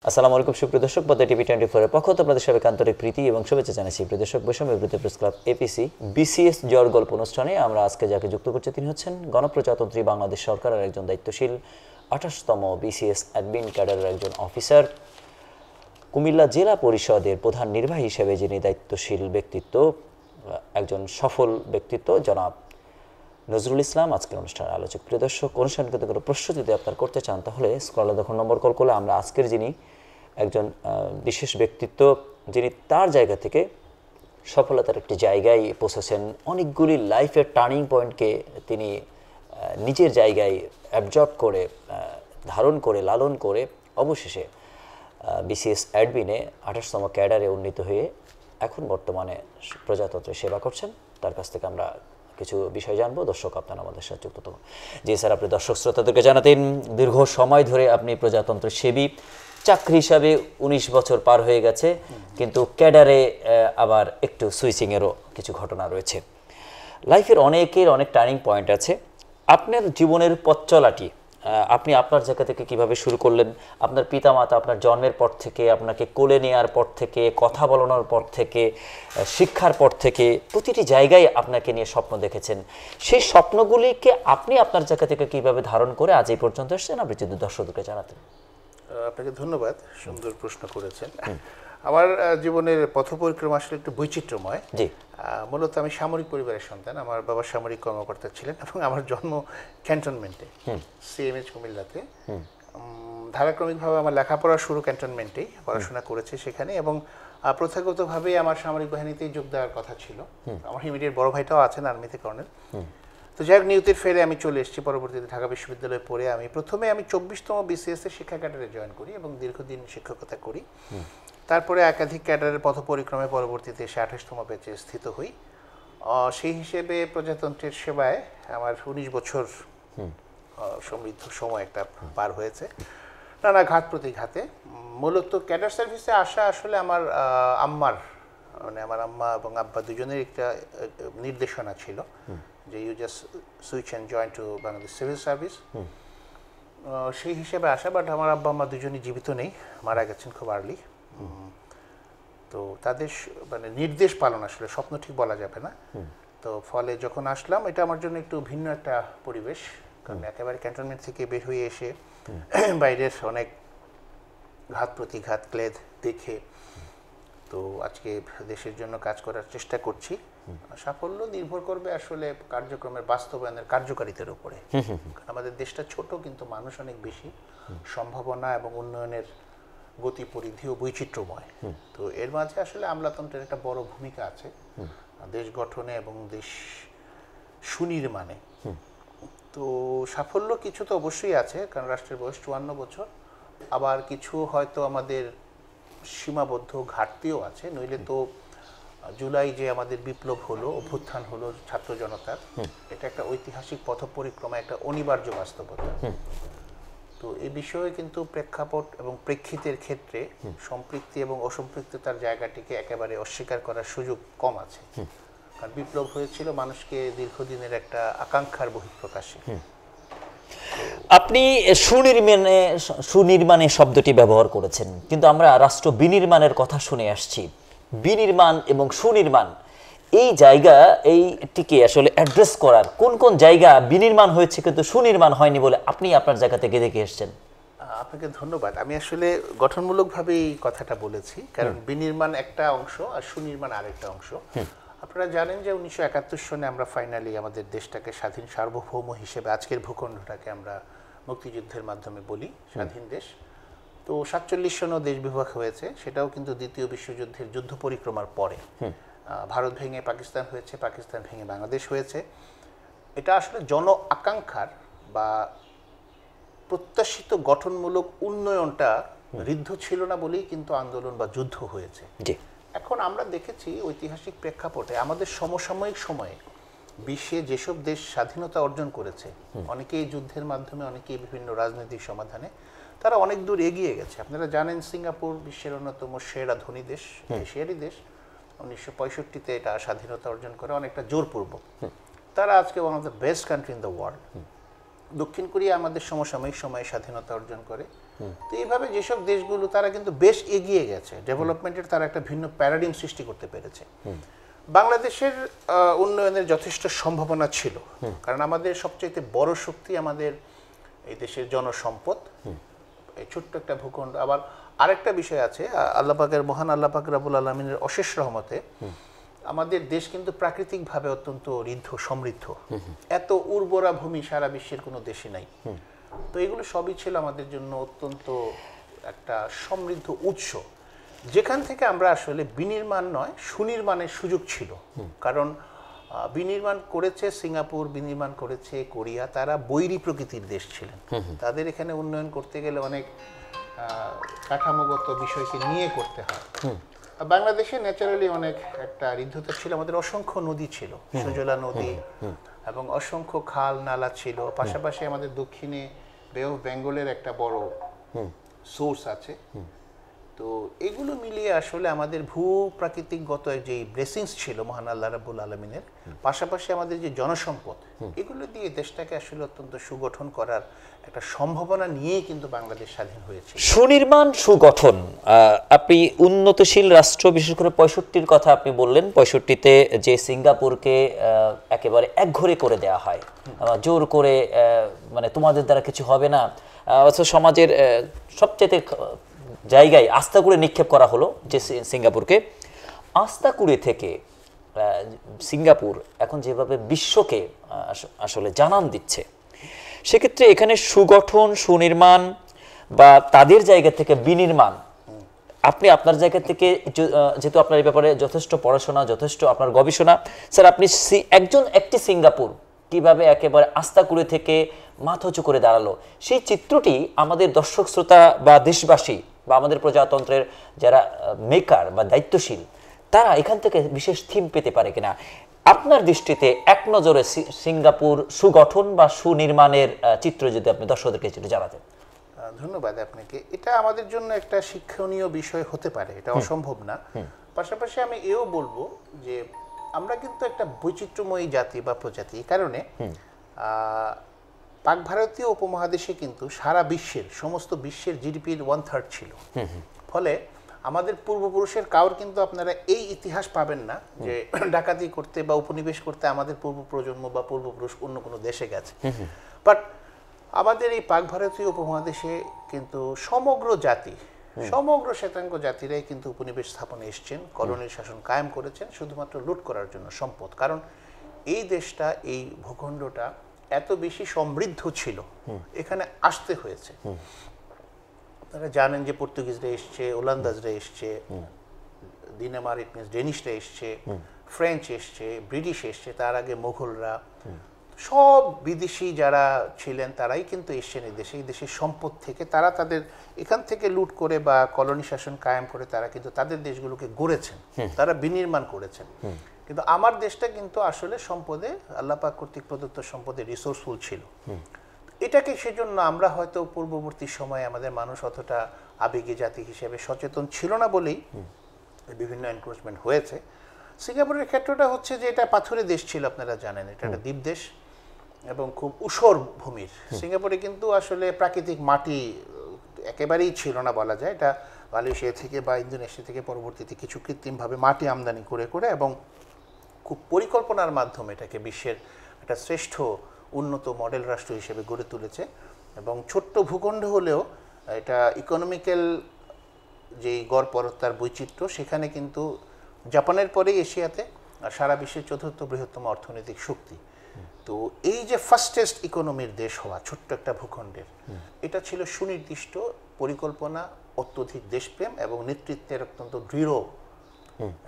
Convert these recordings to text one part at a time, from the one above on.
আসসালামু আলাইকুম সুপ্রিয় দর্শক, পদ্মা টিভি 24 এর পক্ষ থেকে আপনাদের সবাইকে আন্তরিক প্রীতি এবং শুভেচ্ছা জানাচ্ছি। প্রিয় দর্শক, বৈষম্য বিরোধী প্রেস ক্লাব এপিসি বিসিএস জ্বর গল্প অনুষ্ঠানে আমরা আজকে যাকে যুক্ত করছি তিনি হচ্ছেন গণপ্রজাতন্ত্রী বাংলাদেশ সরকারের একজন দায়িত্বশীল 28তম বিসিএস অ্যাডমিন ক্যাডারের একজন অফিসার, কুমিল্লা জেলা পরিষদের প্রধান নির্বাহী হিসেবে যিনি দায়িত্বশীল ব্যক্তিত্ব, একজন সফল ব্যক্তিত্ব জনাব নজরুল ইসলাম আজকের অনুষ্ঠানের আলোচক। প্রিয় দর্শক, অনুষ্ঠানকে কোনো প্রশ্ন যদি আপনার করতে চান তাহলে স্ক্রলে দেখুন নম্বর কল করলে আমরা আজকের যিনি একজন বিশেষ ব্যক্তিত্ব, যিনি তার জায়গা থেকে সফলতার একটি জায়গায় পৌঁছেছেন, অনেকগুলি লাইফের টার্নিং পয়েন্টকে তিনি নিজের জায়গায় অ্যাবজর্ব করে, ধারণ করে, লালন করে অবশেষে বিসিএস অ্যাডমিনে 28তম ক্যাডারে উন্নীত হয়ে এখন বর্তমানে প্রজাতন্ত্রের সেবা করছেন। তার কাছ থেকে আমরা কিছু বিষয় জানবো। দর্শক, আপনারা আমাদের সাথে যুক্ত থাকুন। জি স্যার, আপনি দর্শক শ্রোতাদেরকে জানাতেন দীর্ঘ সময় ধরে আপনি প্রজাতন্ত্রের সেবী, চাকরি হিসাবে 19 বছর পার হয়ে গেছে, কিন্তু ক্যাডারে আবার একটু সুইচিংয়েরও কিছু ঘটনা রয়েছে। লাইফের অনেক টার্নিং পয়েন্ট আছে। আপনার জীবনের পথ চলাটি আপনি আপনার জায়গা থেকে কিভাবে শুরু করলেন? আপনার পিতামাতা আপনার জন্মের পর থেকে, আপনাকে কোলে নেওয়ার পর থেকে, কথা বলানোর পর থেকে, শিক্ষার পর থেকে প্রতিটি জায়গায় আপনাকে নিয়ে স্বপ্ন দেখেছেন। সেই স্বপ্নগুলিকে আপনি আপনার জায়গা থেকে কিভাবে ধারণ করে আজ এই পর্যন্ত এসেছেন, আপনি যদি দর্শকদেরকে জানাতেন। আপনাকে ধন্যবাদ, সুন্দর প্রশ্ন করেছেন। আমার জীবনের পথ পরিক্রমা আসলে একটু বৈচিত্র্যময়। জি, মূলত আমি সামরিক পরিবারের সন্তান। আমার বাবা সামরিক কর্মকর্তা ছিলেন এবং আমার জন্ম ক্যান্টনমেন্টে, সিএমএইচ কুমিল্লাতে। ধারাক্রমিকভাবে আমার লেখাপড়া শুরু ক্যান্টনমেন্টেই, পড়াশোনা করেছে সেখানে, এবং প্রথাগতভাবেই আমার সামরিক বাহিনীতেই যোগ দেওয়ার কথা ছিল। আমার ইমিডিয়েট বড় ভাইটাও আছেন আর্মিতে, কর্নেল। তো যাই হোক, নিয়তির ফেরে আমি চলে এসেছি। পরবর্তীতে ঢাকা বিশ্ববিদ্যালয়ে পড়ে আমি প্রথমে 24তম বিসিএস এর শিক্ষা ক্যাডারে জয়েন করি এবং দীর্ঘদিন শিক্ষকতা করি। তারপরে একাধিক ক্যাডারের পথ পরিক্রমে পরবর্তীতে এসে 28তম ব্যাচে স্থিত হই। সেই হিসেবে প্রজাতন্ত্রের সেবায় আমার 19 বছর সমৃদ্ধ সময় একটা পার হয়েছে, নানা ঘাত প্রতিঘাতে। মূলত ক্যাডার সার্ভিসে আসা আসলে আমার আম্মার, মানে আমার আম্মা এবং আব্বা দুজনের একটা নির্দেশনা ছিল যে you just switch and join to Bangladesh civil service. সেই হিসেবে আসা, বাট আমার আব্বা আম্মা দুজনই জীবিত নেই, মারা গেছেন খুব আর্লি। তো তাদের মানে নির্দেশ পালন, আসলে স্বপ্ন ঠিক বলা যাবে না। তো ফলে যখন আসলাম, এটা আমার জন্য একটু ভিন্ন একটা পরিবেশ, কারণ একেবারে ক্যান্টনমেন্ট থেকে বের হয়ে এসে বাইরের অনেক ঘাত প্রতিঘাত ক্লেদ দেখে তো আজকে দেশের জন্য কাজ করার চেষ্টা করছি। সাফল্য নির্ভর করবে আসলে কার্যক্রমের বাস্তবায়নের কার্যকারিতার উপরে। আমাদের দেশটা ছোট, কিন্তু মানুষ অনেক বেশি, সম্ভাবনা এবং উন্নয়নের গতি পরিধি ও বৈচিত্র্যময়। তো এর মাঝে আসলে আমলাতন্ত্রের একটা বড় ভূমিকা আছে দেশ গঠনে এবং দেশ সুনির্মাণে। তো সাফল্য কিছু তো অবশ্যই আছে, কারণ রাষ্ট্রের বয়স 54 বছর। আবার কিছু হয়তো আমাদের সীমাবদ্ধ ঘাটতিও আছে, নইলে তো জুলাই যে আমাদের বিপ্লব হলো, অভ্যুত্থান হলো ছাত্র জনতার, এটা একটা ঐতিহাসিক পথ পরিক্রমা, একটা অনিবার্য বাস্তবতা। তো এই বিষয়ে কিন্তু প্রেক্ষাপট এবং প্রেক্ষিতের ক্ষেত্রে সম্পৃক্তি এবং অসম্পৃক্ততার জায়গাটিকে একেবারে অস্বীকার করার সুযোগ কম আছে। কারণ বিপ্লব হয়েছিল মানুষকে দীর্ঘদিনের একটা আকাঙ্ক্ষার বহিঃপ্রকাশে। আপনি সুনির্মাণে শব্দটি ব্যবহার করেছেন, কিন্তু আমরা রাষ্ট্র বিনির্মাণের কথা শুনে আসছি। বিনির্মাণ এবং সুনির্মাণ, এই জায়গা, এইটিকে আসলে অ্যাড্রেস করার কোন কোন জায়গা বিনির্মাণ হয়েছে কিন্তু সুনির্মাণ হয়নি বলে আপনি আপনার জায়গা থেকে দেখে এসেছেন? আপনাকে ধন্যবাদ। আমি আসলে গঠনমূলকভাবেই কথাটা বলেছি, কারণ বিনির্মাণ একটা অংশ আর সুনির্মাণ আরেকটা অংশ। আপনারা জানেন যে 1971 সনে আমরা ফাইনালি আমাদের দেশটাকে স্বাধীন সার্বভৌম হিসেবে, আজকের ভূখণ্ডটাকে আমরা মুক্তিযুদ্ধের মাধ্যমে বলি স্বাধীন দেশ। তো 47 সনেও দেশ বিভাগ হয়েছে, সেটাও কিন্তু দ্বিতীয় বিশ্বযুদ্ধের যুদ্ধ পরিক্রমার পরে। ভারত ভেঙে পাকিস্তান হয়েছে, পাকিস্তান ভেঙে বাংলাদেশ হয়েছে। এটা আসলে জন আকাঙ্ক্ষার বা প্রত্যাশিত গঠনমূলক উন্নয়নটা ঋদ্ধ ছিল না বলেই কিন্তু আন্দোলন বা যুদ্ধ হয়েছে। এখন আমরা দেখেছি ঐতিহাসিক প্রেক্ষাপটে আমাদের সমসাময়িক সময়ে বিশ্বে যেসব দেশ স্বাধীনতা অর্জন করেছে, অনেকেই যুদ্ধের মাধ্যমে, অনেকেই বিভিন্ন রাজনৈতিক সমাধানে, তারা অনেক দূর এগিয়ে গেছে। আপনারা জানেন সিঙ্গাপুর বিশ্বের অন্যতম সেরা ধনী দেশ, এশিয়ারই দেশ। 1965-তে এটা স্বাধীনতা অর্জন করে অনেকটা জোরপূর্বক। তারা আজকে one of the best country in the world. দক্ষিণ কোরিয়া আমাদের সমসাময়িক সময়ে স্বাধীনতা অর্জন করে। তো এইভাবে যেসব দেশগুলো তারা কিন্তু বেশ এগিয়ে গেছে, ডেভেলপমেন্টের তারা একটা ভিন্ন প্যারাডিম সৃষ্টি করতে পেরেছে। বাংলাদেশের উন্নয়নের যথেষ্ট সম্ভাবনা ছিল, কারণ আমাদের সবচেয়ে বড় শক্তি আমাদের এই দেশের জনসম্পদ, এই ছোট্ট একটা ভূখণ্ড। আবার আরেকটা বিষয় আছে, আল্লাহ পাকের মহান আল্লাহ পাক রব্বুল আলামিনের অশেষ রহমতে আমাদের দেশ কিন্তু প্রাকৃতিকভাবে অত্যন্ত ঋদ্ধ সমৃদ্ধ, এত উর্বরা ভূমি সারা বিশ্বের কোনো দেশে নাই। তো এগুলো সবই ছিল আমাদের জন্য অত্যন্ত একটা সমৃদ্ধ উৎস, যেখান থেকে আমরা আসলে বিনির্মাণ নয় সুনির্মাণের সুযোগ ছিল। কারণ বিনির্মাণ করেছে সিঙ্গাপুর, বিনির্মাণ করেছে কোরিয়া, তারা বৈরী প্রকৃতির দেশ ছিলেন। তাদের এখানে উন্নয়ন করতে গেলে অনেক কাঠামোগত বিষয়কে নিয়ে করতে হয়। বাংলাদেশে ন্যাচারালি অনেক একটা ঋদ্ধতা ছিল, আমাদের অসংখ্য নদী ছিল, সুজলা নদী এবং অসংখ্য খাল নালা ছিল। পাশাপাশি আমাদের দক্ষিণে বে অফ বেঙ্গলের একটা বড় সোর্স আছে। তো এগুলো মিলিয়ে আসলে আমাদের ভূ প্রাকৃতিকগত যে ব্লেসিংস ছিল মহান আল্লাহ রাব্বুল আলামিনের, পাশাপাশি আমাদের যে জনসম্পদ, এগুলো দিয়ে দেশটাকে আসলে অত্যন্ত সুগঠন করার একটা সম্ভাবনা নিয়েই কিন্তু বাংলাদেশ স্বাধীন হয়েছে। সুনির্মাণ সুগঠন, আপনি উন্নতশীল রাষ্ট্র, বিশেষ করে 65-র কথা আপনি বললেন, 65-তে যে সিঙ্গাপুরকে একেবারে একঘরে করে দেওয়া হয়, জোর করে মানে তোমাদের দ্বারা কিছু হবে না, অথচ সমাজের সবচেয়ে জায়গায় আস্তাকুড়ে নিক্ষেপ করা হলো যে সিঙ্গাপুরকে। আস্তাকুড়ে থেকে সিঙ্গাপুর এখন যেভাবে বিশ্বকে আসলে জানান দিচ্ছে, সেক্ষেত্রে এখানে সুগঠন সুনির্মাণ বা তাদের জায়গা থেকে বিনির্মাণ, আপনি আপনার জায়গা থেকে, যেহেতু আপনার এই ব্যাপারে যথেষ্ট পড়াশোনা, যথেষ্ট আপনার গবেষণা, স্যার আপনি একটি সিঙ্গাপুর কিভাবে একেবারে আস্তাকুড়ে থেকে মাথা উঁচু করে দাঁড়ালো, সেই চিত্রটি আমাদের দর্শক শ্রোতা বা দেশবাসী বা আমাদের প্রজাতন্ত্রের যারা মেকার বা দায়িত্বশীল, তারা এখান থেকে বিশেষ থিম পেতে পারে কিনা আপনার দৃষ্টিতে? এক নজরে সিঙ্গাপুর সুগঠন বা সুনির্মাণের চিত্র যদি আপনি দর্শকদেরকে একটু জানাতেন। ধন্যবাদ আপনাকে। এটা আমাদের জন্য একটা শিক্ষণীয় বিষয় হতে পারে, এটা অসম্ভব না। পাশাপাশি আমি এও বলবো যে আমরা কিন্তু একটা বৈচিত্র্যময়ী জাতি বা প্রজাতি, এই কারণে পাক ভারতীয় উপমহাদেশে কিন্তু সারা বিশ্বের সমস্ত বিশ্বের জিডিপির 1/3 ছিল। ফলে আমাদের পূর্বপুরুষের কাউর কিন্তু আপনারা এই ইতিহাস পাবেন না যে ডাকাতি করতে বা উপনিবেশ করতে আমাদের পূর্ব প্রজন্ম বা পূর্বপুরুষ অন্য কোনো দেশে গেছে। বাট আমাদের এই পাক ভারতীয় উপমহাদেশে কিন্তু সমগ্র জাতি, সমগ্র শ্বেতাঙ্গ জাতিরাই কিন্তু উপনিবেশ স্থাপনে এসছেন, কলোনির শাসন কায়েম করেছেন শুধুমাত্র লুট করার জন্য সম্পদ। কারণ এই দেশটা, এই ভূখণ্ডটা এত বেশি সমৃদ্ধ ছিল, এখানে আসতে হয়েছে। আপনারা জানেন যে পর্তুগিজরা এসছে, ওলান্দাজরা এসছে, ডেনিশরা এসছে, ফ্রেঞ্চ এসছে, ব্রিটিশ এসছে, তার আগে মোগলরা, সব বিদেশি যারা ছিলেন তারাই কিন্তু এসছেন এই দেশে। এই দেশের সম্পদ থেকে তারা তাদের এখান থেকে লুট করে বা কলোনি শাসন কায়েম করে তারা কিন্তু তাদের দেশগুলোকে গড়েছেন, তারা বিনির্মাণ করেছেন। কিন্তু আমার দেশটা কিন্তু আসলে সম্পদে, আল্লাহ পাক কর্তৃক প্রদত্ত সম্পদে রিসোর্সফুল ছিল। এটাকে সেজন্য আমরা হয়তো পূর্ববর্তী সময়ে আমাদের মানুষ অতটা আবেগী জাতি হিসেবে সচেতন ছিল না বলেই বিভিন্ন এনক্রোচমেন্ট হয়েছে। সিঙ্গাপুরের ক্ষেত্রটা হচ্ছে যে এটা পাথুরে দেশ ছিল, আপনারা জানেন, এটা একটা দ্বীপ দেশ এবং খুব ঊষর ভূমির। সিঙ্গাপুরে কিন্তু আসলে প্রাকৃতিক মাটি একেবারেই ছিল না বলা যায়। এটা মালয়েশিয়া থেকে বা ইন্দোনেশিয়া থেকে পরবর্তীতে কিছু কৃত্রিমভাবে মাটি আমদানি করে করে এবং খুব পরিকল্পনার মাধ্যমে এটাকে বিশ্বের একটা শ্রেষ্ঠ উন্নত মডেল রাষ্ট্র হিসেবে গড়ে তুলেছে। এবং ছোট্ট ভূখণ্ড হলেও এটা ইকোনমিক্যাল যেই গড়পড়তার বৈচিত্র্য, সেখানে কিন্তু জাপানের পরে এশিয়াতে আর সারা বিশ্বের চতুর্থ বৃহত্তম অর্থনৈতিক শক্তি। তো এই যে ফাস্টেস্ট ইকোনমির দেশ হওয়া ছোট্ট একটা ভূখণ্ডের, এটা ছিল সুনির্দিষ্ট পরিকল্পনা, অত্যধিক দেশপ্রেম এবং নেতৃত্বের অত্যন্ত দৃঢ়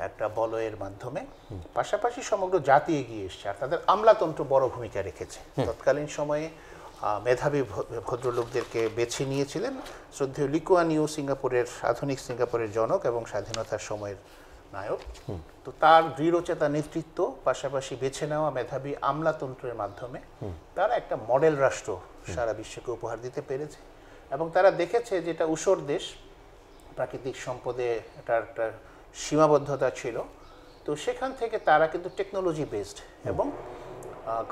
একটা বলয়ের মাধ্যমে। পাশাপাশি সমগ্র জাতি এগিয়ে এসছে আর তাদের আমলাতন্ত্র বড় ভূমিকা রেখেছে। তৎকালীন সময়ে মেধাবী ভদ্রলোকদেরকে বেছে নিয়েছিলেন শ্রদ্ধেয় লি কুয়ান ইউ, সিঙ্গাপুরের আধুনিক সিঙ্গাপুরের জনক এবং স্বাধীনতার সময়ের নায়ক। তো তার দৃঢ়চেতা নেতৃত্ব, পাশাপাশি বেছে নেওয়া মেধাবী আমলাতন্ত্রের মাধ্যমে তারা একটা মডেল রাষ্ট্র সারা বিশ্বকে উপহার দিতে পেরেছে। এবং তারা দেখেছে যে এটা ঊষর দেশ, প্রাকৃতিক সম্পদে এটার একটা সীমাবদ্ধতা ছিল। তো সেখান থেকে তারা কিন্তু টেকনোলজি বেসড এবং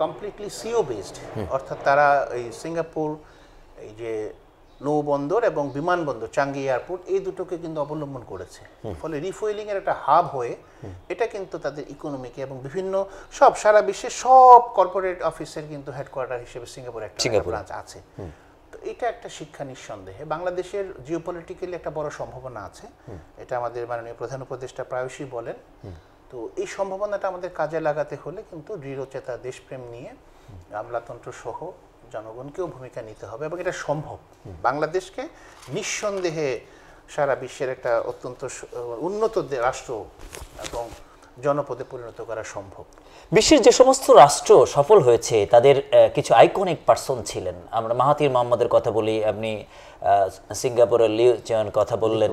কমপ্লিটলি সিও বেসড, অর্থাৎ তারা এই সিঙ্গাপুর এই যে নৌবন্দর এবং বিমানবন্দর চাঙ্গি এয়ারপোর্ট এই দুটোকে কিন্তু অবলম্বন করেছে। ফলে রিফুয়েলিং এর একটা হাব হয়ে এটা কিন্তু তাদের ইকোনমিকে এবং বিভিন্ন সারা বিশ্বের সব কর্পোরেট অফিসের কিন্তু হেডকোয়ার্টার হিসেবে সিঙ্গাপুরে একটা ব্রাঞ্চ আছে। তো এটা একটা শিক্ষা নিঃসন্দেহে। বাংলাদেশের জিওপলিটিক্যালি একটা বড় সম্ভাবনা আছে, এটা আমাদের মাননীয় প্রধান উপদেষ্টা প্রায়শই বলেন। তো এই সম্ভাবনাটা আমাদের কাজে লাগাতে হলে কিন্তু দৃঢ়চেতা দেশপ্রেম নিয়ে আমলাতন্ত্র সহ জনগণকেও ভূমিকা নিতে হবে এবং এটা সম্ভব। বাংলাদেশকে নিঃসন্দেহে সারা বিশ্বের একটা অত্যন্ত উন্নত রাষ্ট্র এবং জনপদে পরিণত করা সম্ভব। বিশ্বের যে সমস্ত রাষ্ট্র সফল হয়েছে তাদের কিছু আইকনিক পার্সন ছিলেন। আমরা মাহাথির মোহাম্মদের কথা বলি, আপনি সিঙ্গাপুরের লিউ চিয়ান কথা বললেন।